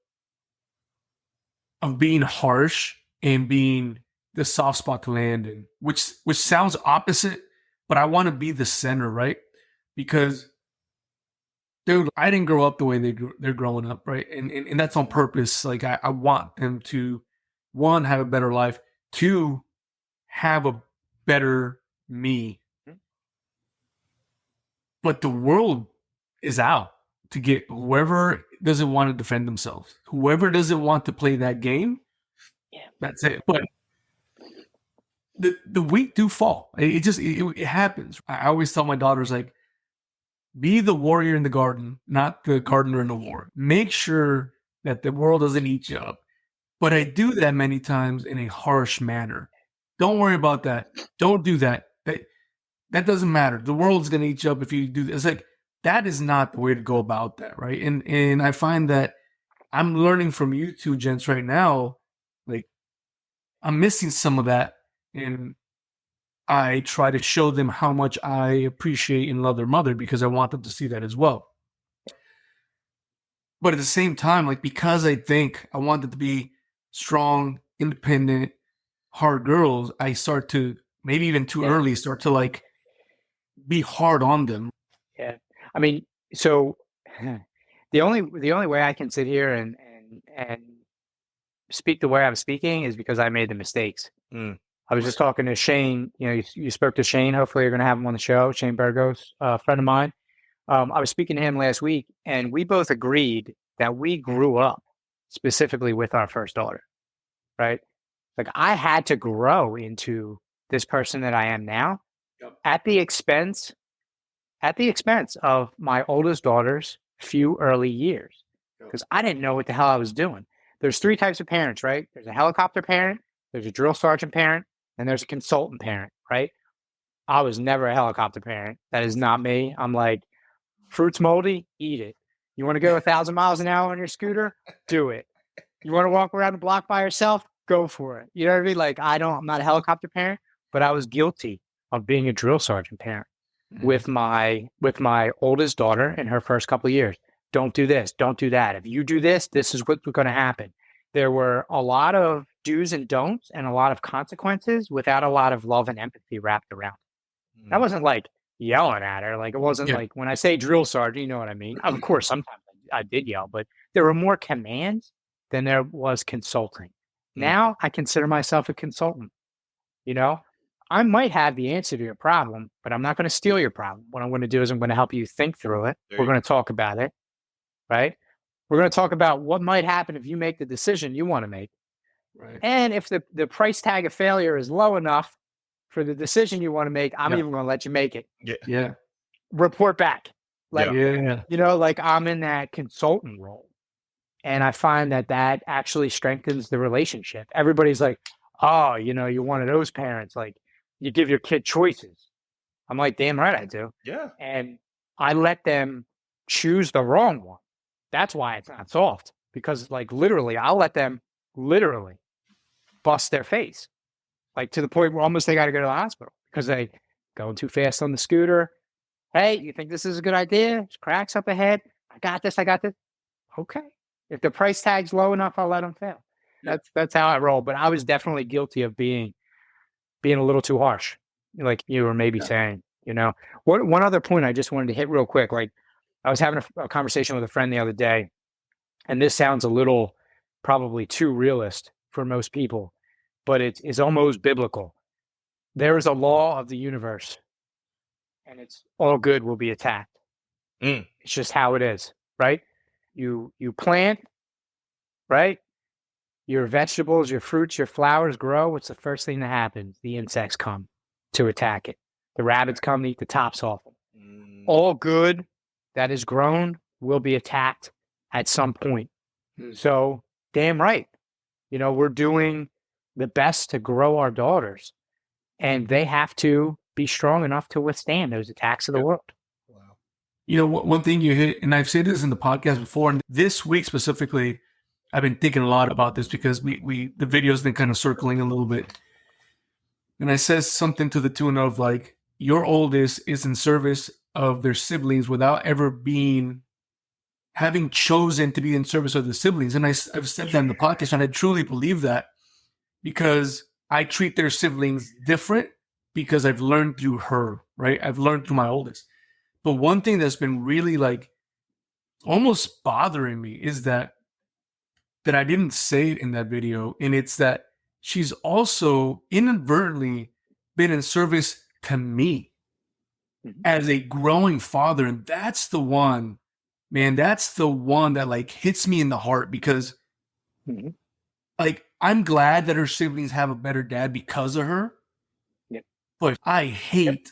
[SPEAKER 1] being harsh and being the soft spot to land in, which sounds opposite, but I want to be the center, right? Because, dude, I didn't grow up the way they're growing up, right? And that's on purpose. Like, I want them to, one, have a better life, two, have a better me. But the world is out to get whoever doesn't want to defend themselves, whoever doesn't want to play that game. Yeah, that's it. But the weak do fall. It happens. I always tell my daughters, like, be the warrior in the garden, not the gardener in the war. Make sure that the world doesn't eat you up. But I do that many times in a harsh manner. Don't worry about that. Don't do that. That doesn't matter. The world's going to eat you up if you do this. It's like, that is not the way to go about that, right? And I find that I'm learning from you two gents right now. Like, I'm missing some of that. And I try to show them how much I appreciate and love their mother, because I want them to see that as well. But at the same time, like, because I think I want them to be strong, independent, hard girls, I start to, maybe even too early, start to like be hard on them.
[SPEAKER 4] Yeah. I mean, so the only way I can sit here and speak the way I'm speaking is because I made the mistakes. I was just talking to Shane. You spoke to Shane. Hopefully, you're going to have him on the show. Shane Burgos, a friend of mine. I was speaking to him last week, and we both agreed that we grew up specifically with our first daughter, right? Like I had to grow into this person that I am now at the expense of my oldest daughter's few early years, because I didn't know what the hell I was doing. There's 3 types of parents, right? There's a helicopter parent, there's a drill sergeant parent, and there's a consultant parent, right? I was never a helicopter parent. That is not me. I'm like, fruit's moldy, eat it. You want to go 1,000 miles an hour on your scooter? Do it. You want to walk around the block by yourself? Go for it. You know what I mean? Like, I'm not a helicopter parent, but I was guilty of being a drill sergeant parent with my oldest daughter in her first couple of years. Don't do this. Don't do that. If you do this, this is what's going to happen. There were a lot of do's and don'ts and a lot of consequences without a lot of love and empathy wrapped around. I wasn't like yelling at her. Like it wasn't like when I say drill sergeant, you know what I mean? Of course, sometimes I did yell, but there were more commands than there was consulting. Now I consider myself a consultant. I might have the answer to your problem, but I'm not going to steal your problem. What I'm going to do is I'm going to help you think through it. We're going to talk about it, right? We're going to talk about what might happen if you make the decision you want to make.
[SPEAKER 1] Right.
[SPEAKER 4] And if the price tag of failure is low enough for the decision you want to make, I'm even going to let you make it.
[SPEAKER 1] Yeah.
[SPEAKER 4] Report back. Like,
[SPEAKER 1] Yeah.
[SPEAKER 4] like I'm in that consultant role. And I find that actually strengthens the relationship. Everybody's like, oh, you're one of those parents. Like, you give your kid choices. I'm like, damn right I do.
[SPEAKER 3] Yeah.
[SPEAKER 4] And I let them choose the wrong one. That's why it's not soft. Because, like, literally, I'll let them bust their face. Like, to the point where almost they got to go to the hospital because they going too fast on the scooter. Hey, you think this is a good idea? There's cracks up ahead. I got this. Okay. If the price tag's low enough, I'll let them fail. That's how I roll. But I was definitely guilty of being a little too harsh, like you were maybe saying. One other point I just wanted to hit real quick. Like I was having a conversation with a friend the other day, and this sounds a little probably too realist for most people, but it's almost biblical. There is a law of the universe, and it's all good will be attacked. It's just how it is, right? You plant, right? Your vegetables, your fruits, your flowers grow. What's the first thing that happens? The insects come to attack it. The rabbits come to eat the tops off it. All good that is grown will be attacked at some point. So, damn right. We're doing the best to grow our daughters, and they have to be strong enough to withstand those attacks of the world.
[SPEAKER 1] One thing you hit, and I've said this in the podcast before, and this week specifically, I've been thinking a lot about this because the video's been kind of circling a little bit. And I said something to the tune of like, your oldest is in service of their siblings without ever having chosen to be in service of the siblings. And I've said that in the podcast, and I truly believe that because I treat their siblings different because I've learned through her, right? I've learned through my oldest. But one thing that's been really like almost bothering me is that I didn't say it in that video. And it's that she's also inadvertently been in service to me as a growing father. And that's the one, man, that's the one that like hits me in the heart because like, I'm glad that her siblings have a better dad because of her. But I hate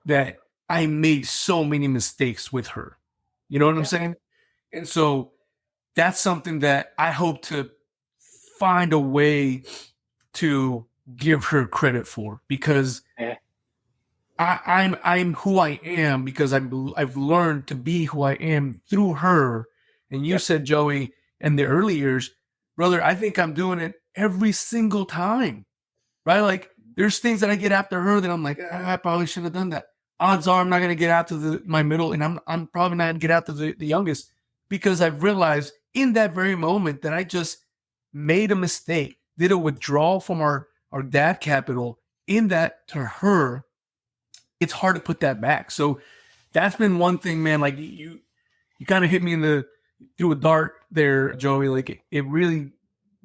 [SPEAKER 1] that I made so many mistakes with her. You know what I'm saying? And so that's something that I hope to find a way to give her credit for because I'm who I am because I've learned to be who I am through her. And you said, Joey, in the early years, brother, I think I'm doing it every single time, right? Like there's things that I get after her that I'm like, I probably shouldn't have done that. Odds are I'm not going to get out to my middle, and I'm probably not going to get out to the youngest because I've realized in that very moment that I just made a mistake, did a withdrawal from our dad capital in that to her. It's hard to put that back. So that's been one thing, man. Like you kind of hit me through a dart there, Joey. Like it really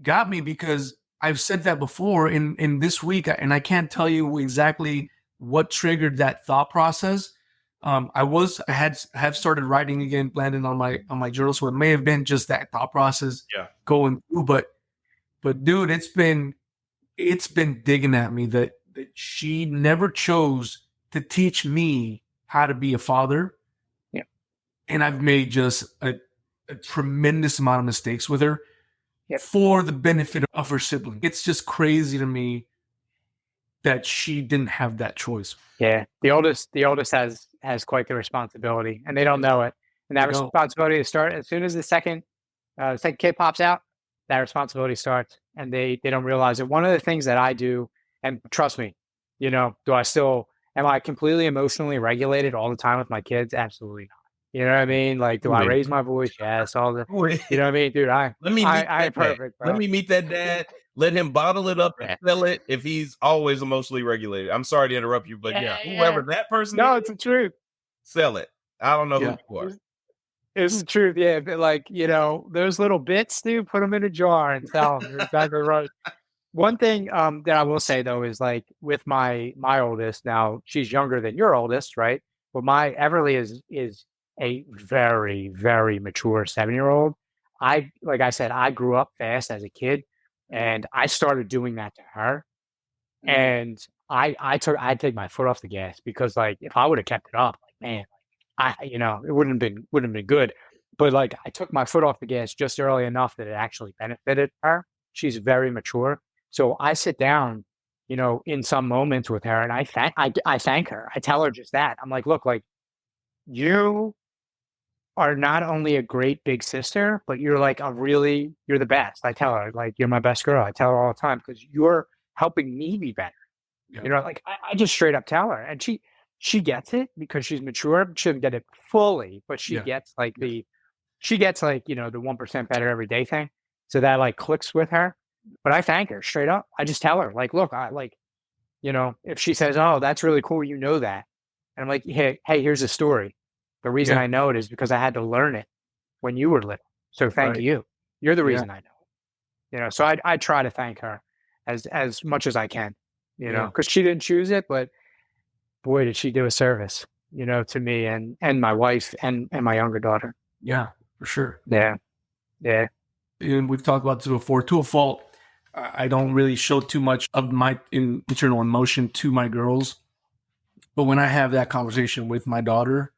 [SPEAKER 1] got me because I've said that before in this week, and I can't tell you exactly what triggered that thought process. Have started writing again, landing on my journal, so it may have been just that thought process going through. But dude, it's been digging at me that she never chose to teach me how to be a father.
[SPEAKER 4] Yeah.
[SPEAKER 1] And I've made just a tremendous amount of mistakes with her for the benefit of her sibling. It's just crazy to me that she didn't have that choice.
[SPEAKER 4] Yeah. The oldest has quite the responsibility, and they don't know it. And that responsibility to start as soon as the second kid pops out, that responsibility starts, and they don't realize it. One of the things that I do, and trust me, am I completely emotionally regulated all the time with my kids? Absolutely not. You know what I mean? Like, do I raise my voice? Yes. All the, you know what I mean, dude? I am perfect, bro.
[SPEAKER 3] Let me meet that dad. Let him bottle it up and sell it if he's always emotionally regulated. I'm sorry to interrupt you, but whoever that person is,
[SPEAKER 4] it's the truth.
[SPEAKER 3] Sell it. I don't know who you are.
[SPEAKER 4] It's the truth, yeah. But like, those little bits, dude, put them in a jar and sell them. You're exactly right. One thing that I will say though is like with my oldest, now she's younger than your oldest, right? But my Everly is a very, very mature 7-year-old. Like I said, I grew up fast as a kid, and I started doing that to her. And I'd take my foot off the gas, because like if I would have kept it up, like, man, it wouldn't have been good. But like I took my foot off the gas just early enough that it actually benefited her. She's very mature. So I sit down, in some moments with her, and I thank her. I tell her just that. I'm like, look, like, you are not only a great big sister, but you're like you're the best. I tell her, like, you're my best girl. I tell her all the time, because you're helping me be better.
[SPEAKER 1] Yeah.
[SPEAKER 4] Like I just straight up tell her, and she gets it because she's mature. She doesn't get it fully, but she gets like the 1% better every day thing. So that like clicks with her. But I thank her straight up. I just tell her, like, look, I like, if she says, oh, that's really cool, that. And I'm like, hey, here's a story. The reason I know it is because I had to learn it when you were little. So thank you. You're the reason I know. So I try to thank her as much as I can, because she didn't choose it, but boy, did she do a service, to me and my wife and my younger daughter.
[SPEAKER 1] Yeah, for sure.
[SPEAKER 4] Yeah. Yeah.
[SPEAKER 1] And we've talked about this before. To a fault, I don't really show too much of my internal emotion to my girls. But when I have that conversation with my daughter,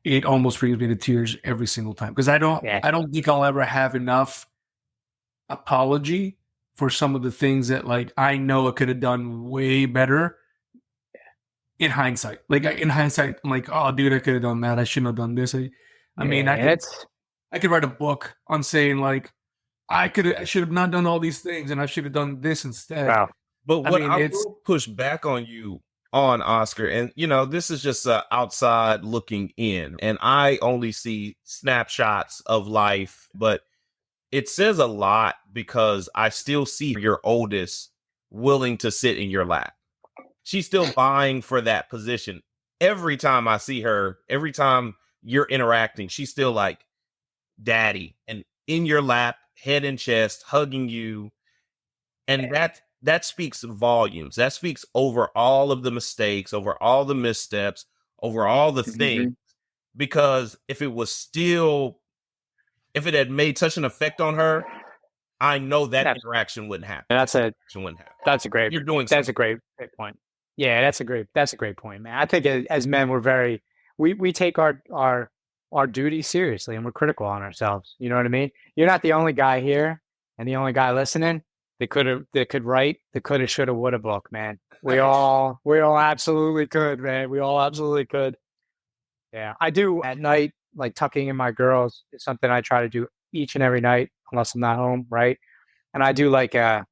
[SPEAKER 1] it almost brings me to tears every single time. Because I don't think I'll ever have enough apology for some of the things that, like, I know I could have done way better in hindsight. Like, in hindsight, I'm like, oh, dude, I could have done that. I shouldn't have done this. I could write a book on saying, like, I should have not done all these things, and I should have done this instead.
[SPEAKER 4] Wow.
[SPEAKER 3] But what I will push back on you on, Oscar, and this is just outside looking in, and I only see snapshots of life, but it says a lot because I still see your oldest willing to sit in your lap. She's still vying for that position. Every time I see her, every time you're interacting, she's still like, daddy, and in your lap, head and chest, hugging you. And that speaks volumes. That speaks over all of the mistakes, over all the missteps, over all the things. Because if it had made such an effect on her, I know that interaction wouldn't happen.
[SPEAKER 4] That's a great.
[SPEAKER 3] You're doing.
[SPEAKER 4] That's a great point. Yeah, that's a great point, man. I think as men, we take our duty seriously, and we're critical on ourselves. You know what I mean? You're not the only guy here and the only guy listening that could write the coulda, shoulda, woulda book, man. We all absolutely could, man. We all absolutely could. Yeah, I do at night, like tucking in my girls is something I try to do each and every night, unless I'm not home, right? And I do like a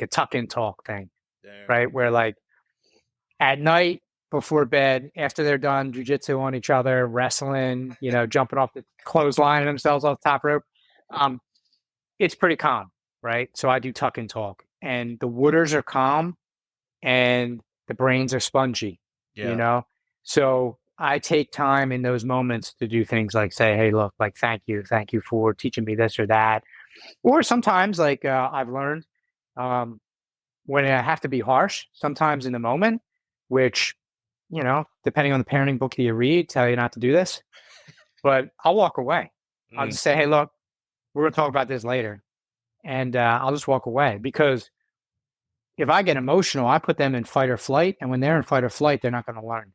[SPEAKER 4] tuck in talk thing, right? Where like at night before bed, after they're done jujitsu on each other, wrestling, jumping off the clothesline themselves off the top rope, it's pretty calm, right? So I do tuck and talk, and the waters are calm, and the brains are spongy, So I take time in those moments to do things like say, hey, look, like, thank you for teaching me this or that. Or sometimes, like, I've learned when I have to be harsh, sometimes in the moment, which, depending on the parenting book that you read, tell you not to do this, but I'll walk away. I'll just say, hey, look, we're going to talk about this later. And I'll just walk away, because if I get emotional, I put them in fight or flight. And when they're in fight or flight, they're not going to learn.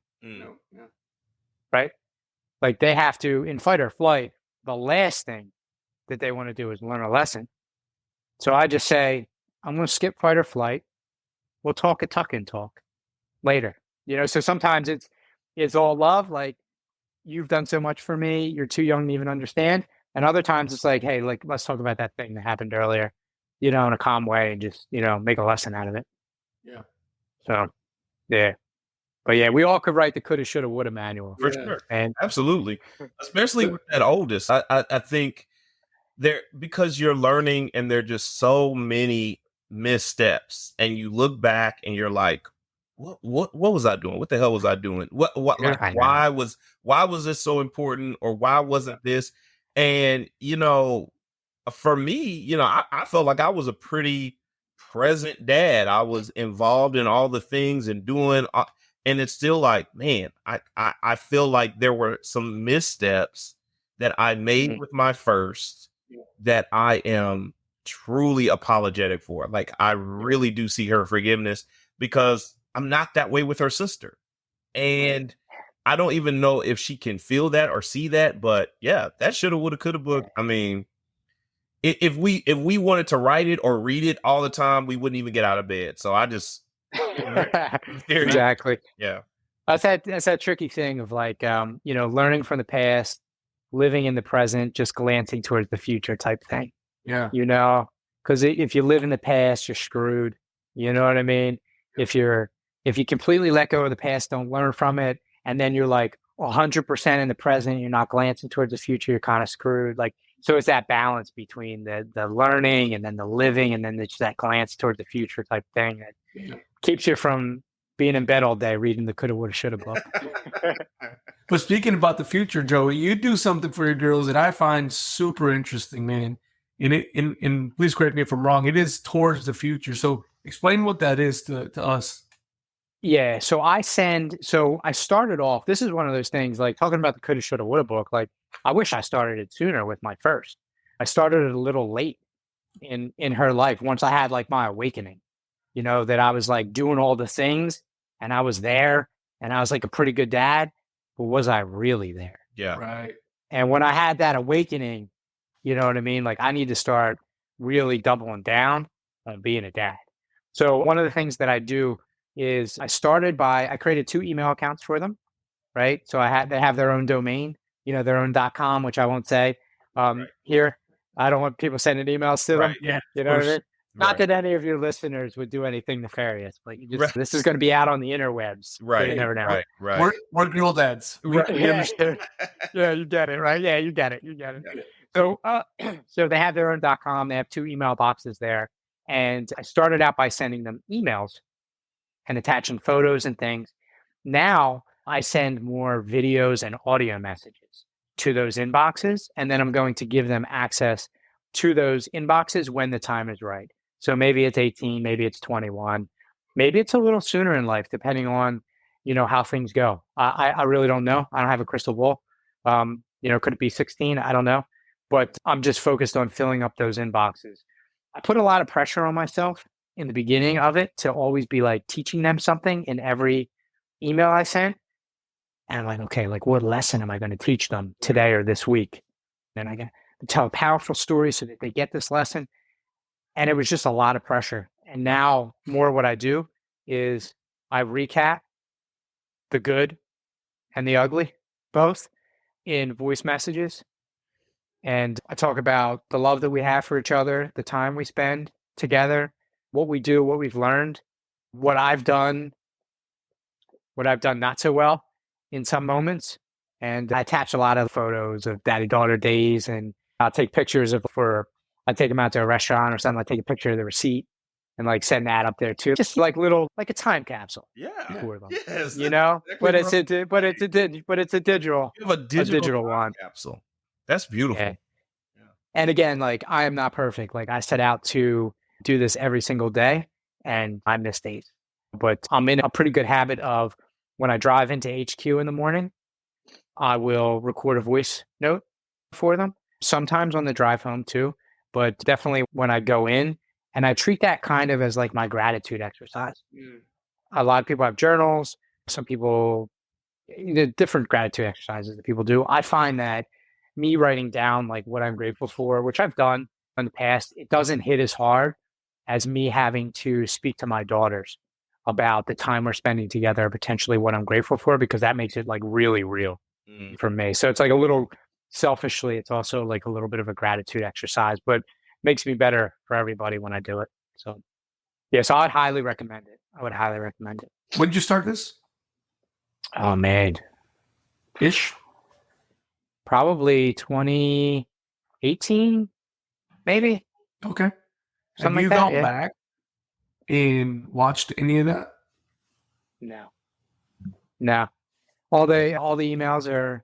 [SPEAKER 4] Right? Like they have to, in fight or flight, the last thing that they want to do is learn a lesson. So I just say, I'm going to skip fight or flight. We'll talk at tuck and talk later. So sometimes it's all love. Like, you've done so much for me. You're too young to even understand. And other times it's like, hey, like, let's talk about that thing that happened earlier, in a calm way, and just, make a lesson out of it.
[SPEAKER 1] Yeah.
[SPEAKER 4] So, yeah. But yeah, we all could write the coulda, shoulda, woulda manual.
[SPEAKER 3] For sure.
[SPEAKER 4] And
[SPEAKER 3] Absolutely. Especially with that oldest. I think because you're learning and there are just so many missteps, and you look back and you're like, what was I doing? What the hell was I doing? Why was this so important, or why wasn't this? And for me, I felt like I was a pretty present dad. I was involved in all the things and doing, and it's still like, man, I feel like there were some missteps that I made with my first that I am truly apologetic for. Like, I really do see her forgiveness, because I'm not that way with her sister. And I don't even know if she can feel that or see that, but yeah, that shoulda, woulda, coulda book. I mean, if we wanted to write it or read it all the time, we wouldn't even get out of bed. So I just
[SPEAKER 4] exactly.
[SPEAKER 3] Yeah.
[SPEAKER 4] That's that tricky thing of like, learning from the past, living in the present, just glancing towards the future type thing.
[SPEAKER 1] Yeah.
[SPEAKER 4] Because if you live in the past, you're screwed. You know what I mean? If you completely let go of the past, don't learn from it, and then you're like 100% in the present, you're not glancing towards the future, you're kind of screwed. Like, so it's that balance between the learning and then the living, and then just that glance towards the future type thing that keeps you from being in bed all day reading the coulda, woulda, shoulda book.
[SPEAKER 1] But speaking about the future, Joey, you do something for your girls that I find super interesting, man. And please correct me if I'm wrong. It is towards the future. So explain what that is to us.
[SPEAKER 4] Yeah. So I started off, this is one of those things, like talking about the coulda, shoulda, woulda book. Like, I wish I started it sooner with my first. I started it a little late in her life. Once I had like my awakening, that I was like doing all the things, and I was there, and I was like a pretty good dad, but was I really there?
[SPEAKER 3] Yeah.
[SPEAKER 1] Right.
[SPEAKER 4] And when I had that awakening, you know what I mean? Like, I need to start really doubling down on being a dad. So one of the things that I do is I created 2 email accounts for them, right? So they have their own domain, their own .com, which I won't say here. I don't want people sending emails to them.
[SPEAKER 1] Yeah.
[SPEAKER 4] You know what I mean? Not that any of your listeners would do anything nefarious, but this is going to be out on the interwebs.
[SPEAKER 3] Right.
[SPEAKER 4] So you never know.
[SPEAKER 3] Right.
[SPEAKER 1] We're girl dads. We understand.
[SPEAKER 4] Yeah, you get it, right? Yeah, you get it. So, so they have their own .com. They have 2 email boxes there. And I started out by sending them emails and attaching photos and things. Now I send more videos and audio messages to those inboxes. And then I'm going to give them access to those inboxes when the time is right. So maybe it's 18, maybe it's 21, maybe it's a little sooner in life, depending on, how things go. I really don't know. I don't have a crystal ball. Could it be 16? I don't know. But I'm just focused on filling up those inboxes. I put a lot of pressure on myself in the beginning of it to always be like teaching them something in every email I sent. And I'm like, okay, like, what lesson am I going to teach them today or this week? And I got to tell a powerful story so that they get this lesson. And it was just a lot of pressure. And now more what I do is I recap the good and the ugly, both in voice messages. And I talk about the love that we have for each other, the time we spend together, what we do, what we've learned, what I've done not so well in some moments. And I attach a lot of photos of daddy-daughter days, and I'll take pictures I take them out to a restaurant or something. I take a picture of the receipt and like send that up there too. Just like like a time capsule.
[SPEAKER 3] Yeah.
[SPEAKER 4] For them.
[SPEAKER 3] Yes.
[SPEAKER 4] But it's a digital.
[SPEAKER 3] You have a digital
[SPEAKER 4] one.
[SPEAKER 3] capsule. That's beautiful.
[SPEAKER 4] Yeah. And again, like, I am not perfect. Like, I set out to do this every single day, and I miss days. But I'm in a pretty good habit of when I drive into HQ in the morning, I will record a voice note for them, sometimes on the drive home too, but definitely when I go in, and I treat that kind of as like my gratitude exercise. A lot of people have journals, some people, different gratitude exercises that people do. I find that me writing down like what I'm grateful for, which I've done in the past, it doesn't hit as hard as me having to speak to my daughters about the time we're spending together, potentially what I'm grateful for, because that makes it like really real for me. So it's like a little selfishly, it's also like a little bit of a gratitude exercise, but makes me better for everybody when I do it. So yeah, so I'd highly recommend it. I would highly recommend it.
[SPEAKER 1] When did you start this?
[SPEAKER 4] Oh man,
[SPEAKER 1] Ish.
[SPEAKER 4] probably 2018, maybe.
[SPEAKER 1] Okay. Have
[SPEAKER 4] Something
[SPEAKER 1] you
[SPEAKER 4] like that,
[SPEAKER 1] gone
[SPEAKER 4] yeah.
[SPEAKER 1] back and watched any of that?
[SPEAKER 4] No. All the emails are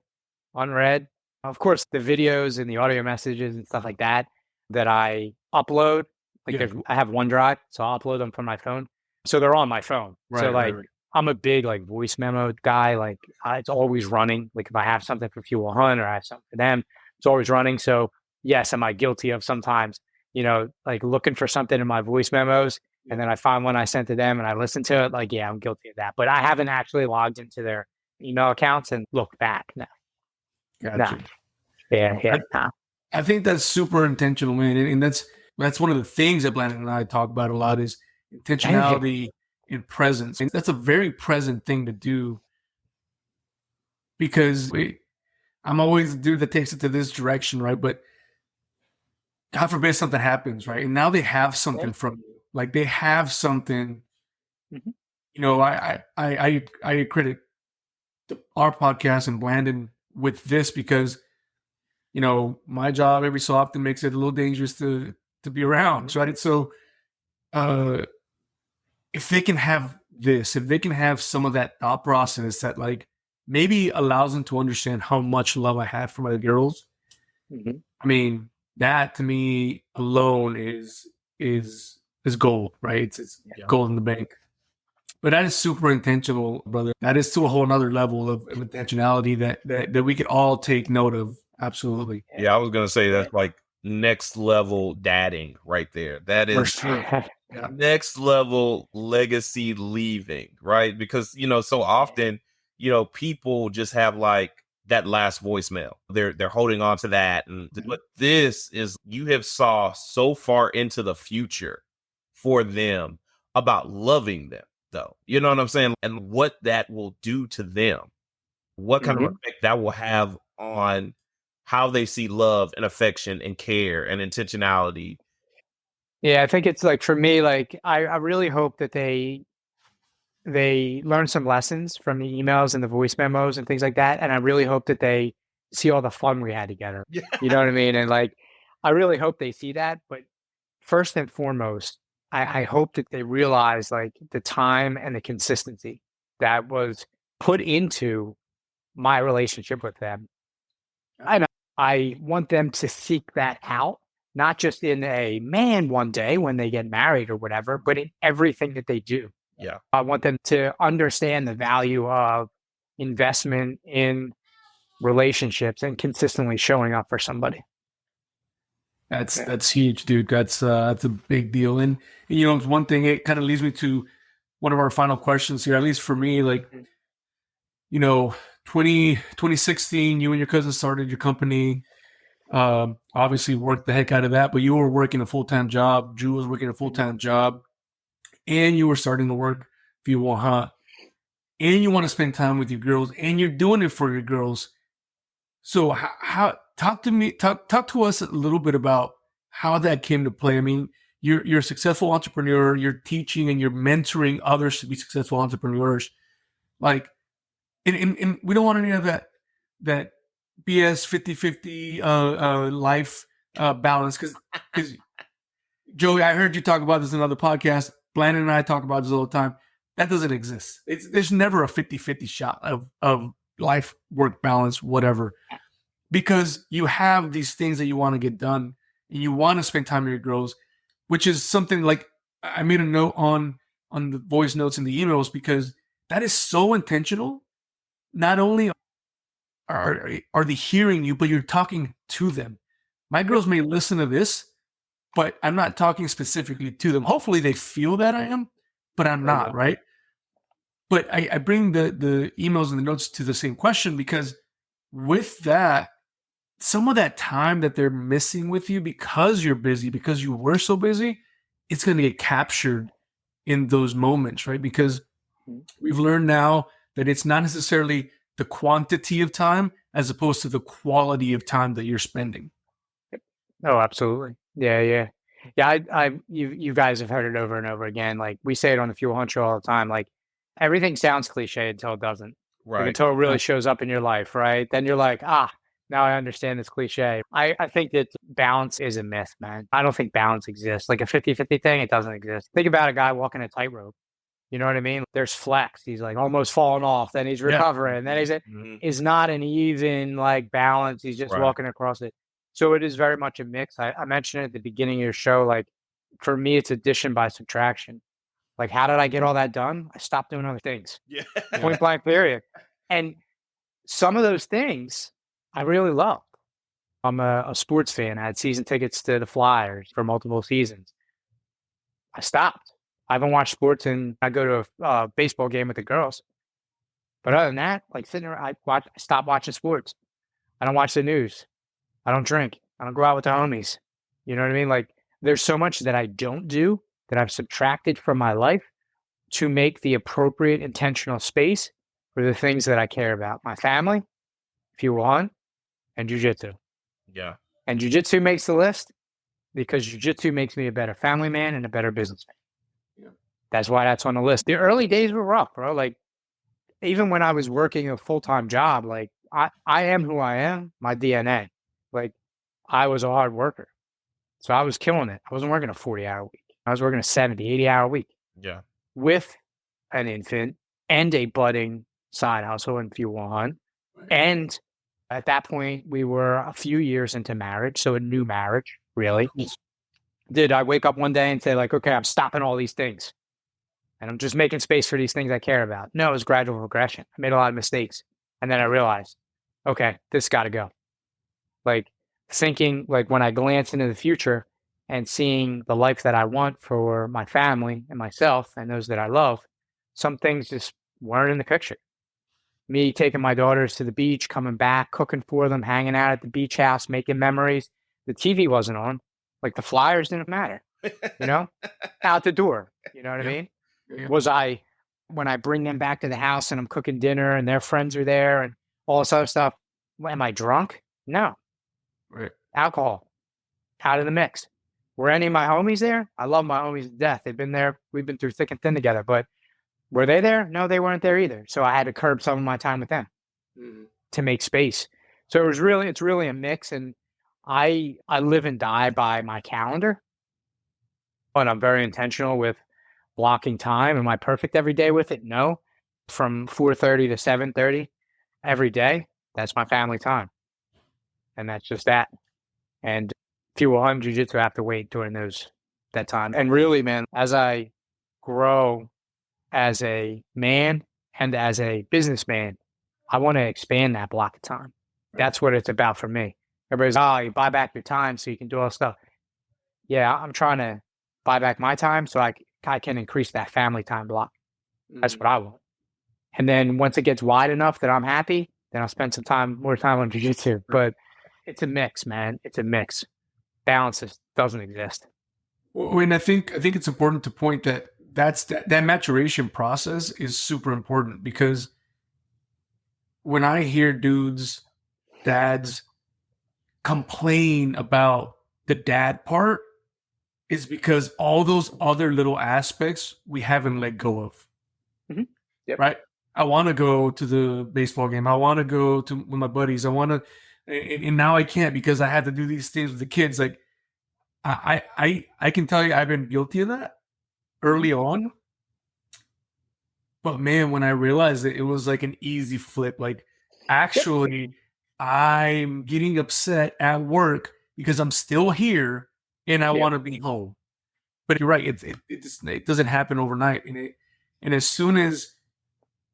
[SPEAKER 4] unread. Of course, the videos and the audio messages and stuff like that I upload, like
[SPEAKER 1] Yeah.
[SPEAKER 4] I have OneDrive, so I'll upload them from my phone. So they're on my phone. So like I'm a big like voice memo guy. Like it's always running. Like if I have something for Fuel Hunt or I have something for them, it's always running. So yes, am I guilty of sometimes, like looking for something in my voice memos and then I find one I sent to them and I listen to it. Like, yeah, I'm guilty of that. But I haven't actually logged into their email accounts and looked back. No.
[SPEAKER 1] Gotcha.
[SPEAKER 4] Yeah.
[SPEAKER 1] I think that's super intentional, man, and that's one of the things that Brandon and I talk about a lot is intentionality and presence. And that's a very present thing to do because I'm always the dude that takes it to this direction, right? But God forbid something happens, right? And now they have something from you, like they have something. I credit our podcast and Brandon with this because my job every so often makes it a little dangerous to be around, right? So if they can have this, if they can have some of that thought process that like maybe allows them to understand how much love I have for my girls, I mean, that to me alone is gold, right? It's gold in the bank. But that is super intentional, brother. That is to a whole nother level of intentionality that we could all take note of. Absolutely.
[SPEAKER 3] Yeah, I was gonna say that's like next level dadding right there. That is next level legacy leaving, right? Because so often, people just have like that last voicemail. They're holding on to that. But this is, you have saw so far into the future for them about loving them, though. You know what I'm saying? And what that will do to them. What kind of effect that will have on how they see love and affection and care and intentionality.
[SPEAKER 4] Yeah, I think it's like for me, like I really hope that they learn some lessons from the emails and the voice memos and things like that. And I really hope that they see all the fun we had together.
[SPEAKER 3] Yeah.
[SPEAKER 4] You know what I mean? And like, I really hope they see that. But first and foremost, I hope that they realize like the time and the consistency that was put into my relationship with them. I want them to seek that out, not just in a man one day when they get married or whatever, but in everything that they do.
[SPEAKER 3] Yeah.
[SPEAKER 4] I want them to understand the value of investment in relationships and consistently showing up for somebody.
[SPEAKER 1] That's huge, dude. That's a big deal. And it's one thing, it kind of leads me to one of our final questions here, at least for me, like, 2016, you and your cousin started your company. Obviously worked the heck out of that, but you were working a full-time job. Drew was working a full-time job, and you were starting to work Fuel Hunt, and you want to spend time with your girls, and you're doing it for your girls. So how talk to us a little bit about how that came to play. I mean, you're a successful entrepreneur, you're teaching and you're mentoring others to be successful entrepreneurs. Like, and we don't want any of that BS 50-50 life balance because Joey, I heard you talk about this in another podcast. Brandon and I talk about this all the time. That doesn't exist. There's never a 50-50 shot of life, work balance, whatever, because you have these things that you want to get done and you want to spend time with your girls. which is something like I made a note on the voice notes and the emails because that is so intentional. Not only are they hearing you, but you're talking to them. My girls may listen to this, but I'm not talking specifically to them. Hopefully they feel that I am, but I'm not, right? But I bring the emails and the notes to the same question because with that, some of that time that they're missing with you because you're busy, because you were so busy, it's going to get captured in those moments, right? Because we've learned now that it's not necessarily the quantity of time as opposed to the quality of time that you're spending.
[SPEAKER 4] Oh, absolutely. Yeah. You guys have heard it over and over again. Like we say it on the Fuel Hunt Show all the time. Like everything sounds cliche until it doesn't. Like,
[SPEAKER 3] Right.
[SPEAKER 4] until it really shows up in your life, right? Then you're like, now I understand this cliche. I think that balance is a myth, man. I don't think balance exists. Like a 50-50 thing, it doesn't exist. Think about a guy walking a tightrope. You know what I mean? There's flex. He's like almost falling off. Then he's recovering. Then is not an even like balance. He's just walking across it. So it is very much a mix. I mentioned it at the beginning of your show. Like for me, it's addition by subtraction. Like how did I get all that done? I stopped doing other things.
[SPEAKER 3] Yeah.
[SPEAKER 4] Point blank period. And some of those things I really love. I'm a sports fan. I had season tickets to the Flyers for multiple seasons. I stopped. I haven't watched sports and I go to a baseball game with the girls. But other than that, like sitting there, I stopped watching sports. I don't watch the news. I don't drink. I don't go out with the homies. You know what I mean? Like there's so much that I don't do that I've subtracted from my life to make the appropriate intentional space for the things that I care about. My family, Fuel Hunt, and jiu-jitsu.
[SPEAKER 3] Yeah.
[SPEAKER 4] And jiu-jitsu makes the list because jiu-jitsu makes me a better family man and a better businessman. Yeah. That's why that's on the list. The early days were rough, bro. Like even when I was working a full-time job, like I am who I am, my DNA. Like I was a hard worker. So I was killing it. I wasn't working a 40-hour week. I was working a 70, 80-hour week.
[SPEAKER 3] Yeah.
[SPEAKER 4] With an infant and a budding side hustle in Fuel Hunt. And at that point, we were a few years into marriage. So a new marriage, really. Did I wake up one day and say like, okay, I'm stopping all these things and I'm just making space for these things I care about? No, it was gradual progression. I made a lot of mistakes. And then I realized, okay, this got to go. Like thinking like when I glance into the future and seeing the life that I want for my family and myself and those that I love, some things just weren't in the picture. Me taking my daughters to the beach, coming back, cooking for them, hanging out at the beach house, making memories. The TV wasn't on. Like the Flyers didn't matter, you know, out the door. You know what I mean? Yeah. Was I, when I bring them back to the house and I'm cooking dinner and their friends are there and all this other stuff, am I drunk? No.
[SPEAKER 1] Right.
[SPEAKER 4] Alcohol out of the mix. Were any of my homies there? I love my homies to death. They've been there. We've been through thick and thin together, but were they there? No, they weren't there either. So I had to curb some of my time with them to make space. So it's really a mix. And I live and die by my calendar, but I'm very intentional with blocking time. Am I perfect every day with it? No. From 4:30 to 7:30 every day, that's my family time. And that's just that. And Fuel Hunt Jiu-Jitsu, I have to wait during that time. And really, man, as I grow as a man and as a businessman, I want to expand that block of time. That's what it's about for me. Everybody's, you buy back your time so you can do all this stuff. Yeah, I'm trying to buy back my time so I can increase that family time block. That's what I want. And then once it gets wide enough that I'm happy, then I'll spend more time on jiu-jitsu. But it's a mix, man. It's a mix. Balance doesn't exist.
[SPEAKER 1] Well, and I think it's important to point that that maturation process is super important because when I hear dads complain about the dad part, is because all those other little aspects we haven't let go of.
[SPEAKER 4] Mm-hmm. Yep.
[SPEAKER 1] Right? I want to go to the baseball game. I want to go with my buddies. I want to, and now I can't because I had to do these things with the kids. Like I can tell you I've been guilty of that early on. But man, when I realized it was like an easy flip. Like actually, I'm getting upset at work because I'm still here and I want to be home. But you're right. It doesn't happen overnight. And as soon as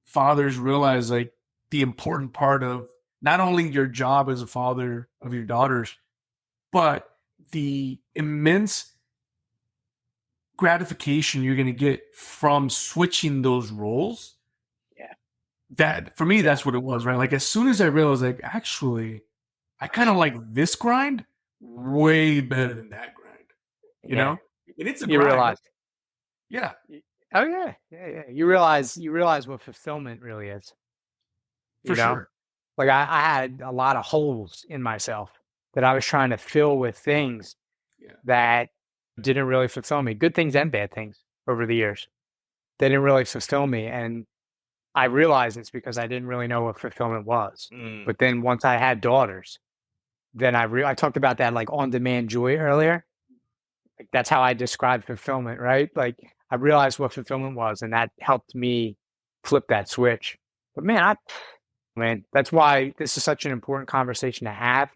[SPEAKER 1] fathers realize like the important part of not only your job as a father of your daughters, but the immense gratification you're going to get from switching those roles.
[SPEAKER 4] Yeah.
[SPEAKER 1] That for me, that's what it was, right? Like as soon as I realized, like, actually, I kind of like this grind way better than that grind, you know? And it's a
[SPEAKER 4] You
[SPEAKER 1] grind.
[SPEAKER 4] realize.
[SPEAKER 1] Yeah,
[SPEAKER 4] Oh yeah. You realize what fulfillment really is.
[SPEAKER 1] for sure.
[SPEAKER 4] Like I had a lot of holes in myself that I was trying to fill with things
[SPEAKER 1] Yeah.
[SPEAKER 4] that didn't really fulfill me. Good things and bad things over the years. They didn't really fulfill me. And I realized it's because I didn't really know what fulfillment was.
[SPEAKER 3] Mm.
[SPEAKER 4] But then once I had daughters, then I talked about that like on-demand joy earlier. Like that's how I described fulfillment, right? Like I realized what fulfillment was, and that helped me flip that switch. But man, that's why this is such an important conversation to have,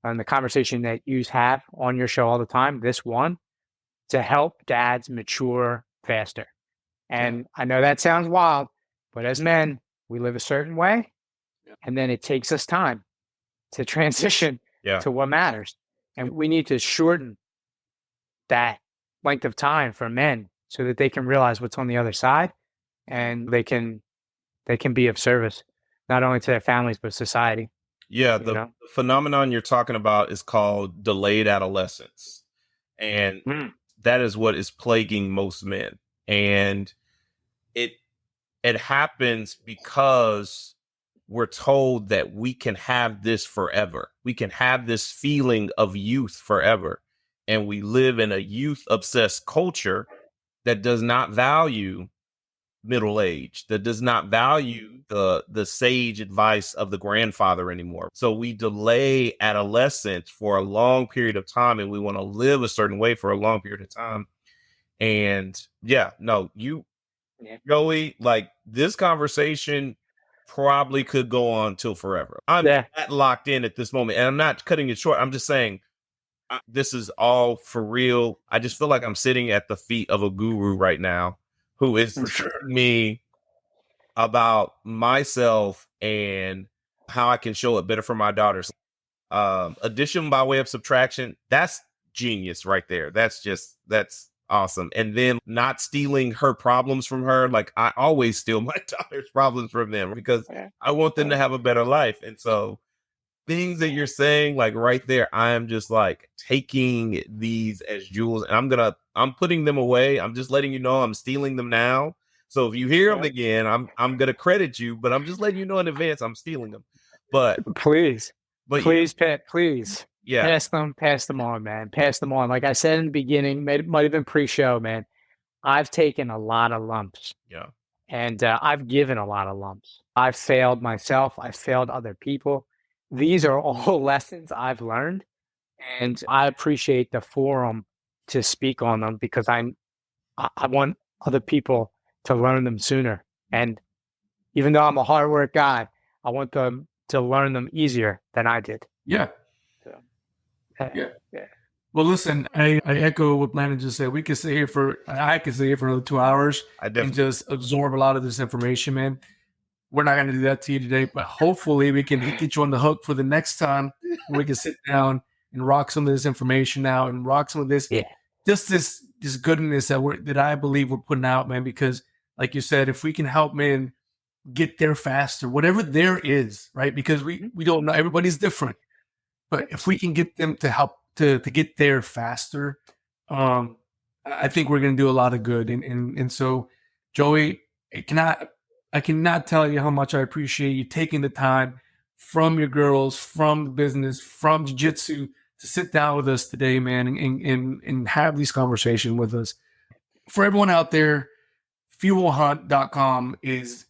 [SPEAKER 4] and the conversation that you have on your show all the time. This one to help dads mature faster. And I know that sounds wild, but as men, we live a certain way, and then it takes us time to transition to what matters, and we need to shorten that length of time for men so that they can realize what's on the other side, and they can be of service not only to their families but society.
[SPEAKER 3] Yeah, the phenomenon you're talking about is called delayed adolescence, and that is what is plaguing most men. And it happens because we're told that we can have this forever. We can have this feeling of youth forever. And we live in a youth obsessed culture that does not value middle age, that does not value the sage advice of the grandfather anymore. So we delay adolescence for a long period of time, and we want to live a certain way for a long period of time. And Joey, like this conversation probably could go on till forever. I'm that locked in at this moment, and I'm not cutting it short. I'm just saying this is all for real. I just feel like I'm sitting at the feet of a guru right now who is teaching me about myself and how I can show it better for my daughters. Addition by way of subtraction, that's genius right there. That's awesome. And then not stealing her problems from her. Like I always steal my daughter's problems from them because I want them to have a better life. And so things that you're saying, like right there, I am just like taking these as jewels, and I'm putting them away. I'm just letting you know I'm stealing them now. So if you hear them again, I'm gonna credit you, but I'm just letting you know in advance I'm stealing them. But
[SPEAKER 4] please, Pat, please, pass them on, man. Pass them on. Like I said in the beginning, might have been pre-show, man. I've taken a lot of lumps.
[SPEAKER 3] Yeah.
[SPEAKER 4] And I've given a lot of lumps. I've failed myself. I've failed other people. These are all lessons I've learned, and I appreciate the forum to speak on them because I want other people to learn them sooner. And even though I'm a hard work guy, I want them to learn them easier than I did.
[SPEAKER 1] Yeah.
[SPEAKER 4] So,
[SPEAKER 1] yeah. Well, listen, I echo what Landon just said. I could sit here for another 2 hours and just absorb a lot of this information, man. We're not going to do that to you today, but hopefully we can get you on the hook for the next time. We can sit down and rock some of this information out and rock some of this, just this goodness that I believe we're putting out, man. Because, like you said, if we can help men get there faster, whatever there is, right? Because we don't know, everybody's different, but if we can get them to help to get there faster, I think we're going to do a lot of good. And so, Joey, I cannot tell you how much I appreciate you taking the time from your girls, from the business, from jiu-jitsu to sit down with us today, man, and have these conversations with us. For everyone out there, fuelhunt.com is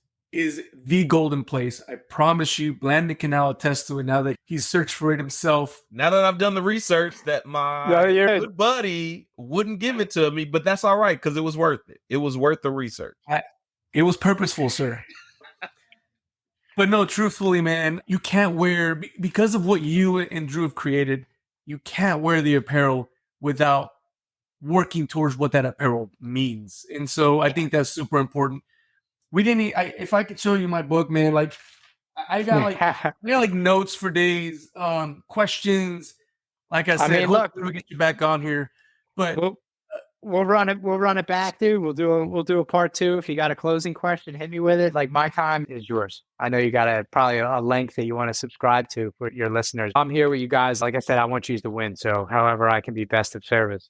[SPEAKER 1] the golden place. I promise you, Blandon can now attest to it now that he's searched for it himself.
[SPEAKER 3] Now that I've done the research that my good buddy wouldn't give it to me, but that's all right because it was worth it. It was worth the research.
[SPEAKER 1] It was purposeful, sir. But no, truthfully, man, you can't wear, because of what you and Drew have created, you can't wear the apparel without working towards what that apparel means. And so I think that's super important. If I could show you my book, man, like I got like notes for days, questions. Like I said,
[SPEAKER 4] look,
[SPEAKER 1] we'll get you back on here, but
[SPEAKER 4] we'll run it back, dude. We'll do a part 2. If you got a closing question, hit me with it. Like, my time is yours. I know you got probably a length that you want to subscribe to for your listeners. I'm here with you guys. Like I said, I want you to win. So however I can be best of service.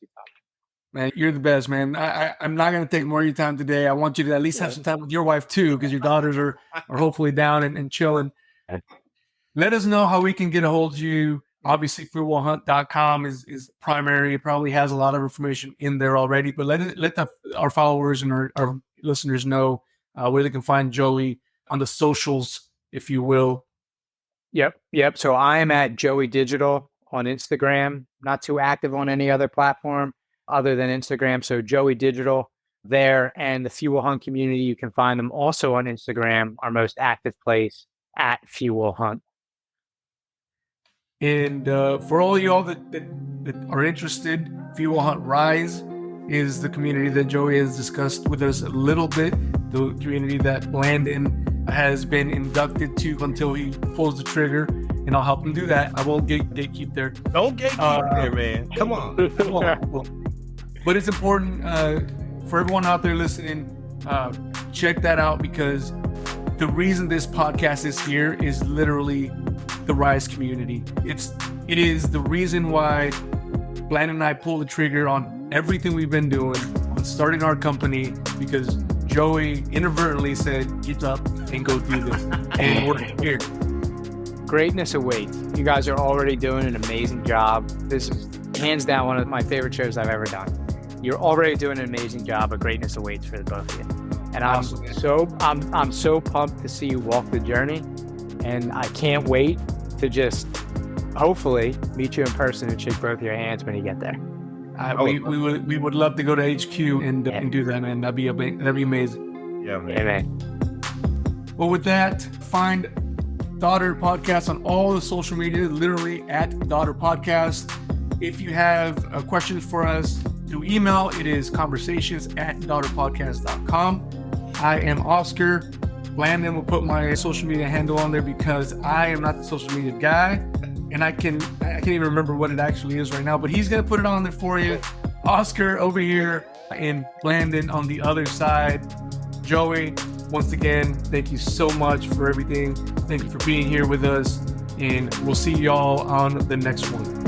[SPEAKER 1] Man, you're the best, man. I'm not going to take more of your time today. I want you to at least have some time with your wife too, because your daughters are hopefully down and chilling. Let us know how we can get a hold of you. Obviously, freewoolhunt.com is primary. It probably has a lot of information in there already, but let our followers and our listeners know where they can find Joey on the socials, if you will.
[SPEAKER 4] Yep. So I am at Joey Digital on Instagram. Not too active on any other platform other than Instagram. So Joey Digital there, and the Fuel Hunt community, you can find them also on Instagram, our most active place at Fuel Hunt.
[SPEAKER 1] And for all y'all that are interested, Fuel Hunt Rise is the community that Joey has discussed with us a little bit, the community that Landon has been inducted to until he pulls the trigger, and I'll help him do that. I won't gatekeep there.
[SPEAKER 3] Don't gatekeep there, man. Come on.
[SPEAKER 1] But it's important for everyone out there listening, check that out, because the reason this podcast is here is literally the Rise community. It is the reason why Bland and I pulled the trigger on everything we've been doing, on starting our company, because Joey inadvertently said, get up and go do this. And we're here.
[SPEAKER 4] Greatness awaits. You guys are already doing an amazing job. This is hands down one of my favorite shows I've ever done. You're already doing an amazing job, but greatness awaits for the both of you. And I'm so pumped to see you walk the journey, and I can't wait to just hopefully meet you in person and shake both your hands when you get there.
[SPEAKER 1] We would love to go to HQ and do that, man. That'd be amazing.
[SPEAKER 3] Yeah, man.
[SPEAKER 4] Amen.
[SPEAKER 1] Well, with that, find Daughter Podcast on all the social media, literally at Daughter Podcast. If you have questions for us through email, it is conversations@daughterpodcast.com. I am Oscar. Landon will put my social media handle on there because I am not the social media guy, and I can't even remember what it actually is right now, but he's going to put it on there for you. Oscar over here and Landon on the other side. Joey, once again, thank you so much for everything. Thank you for being here with us, and we'll see y'all on the next one.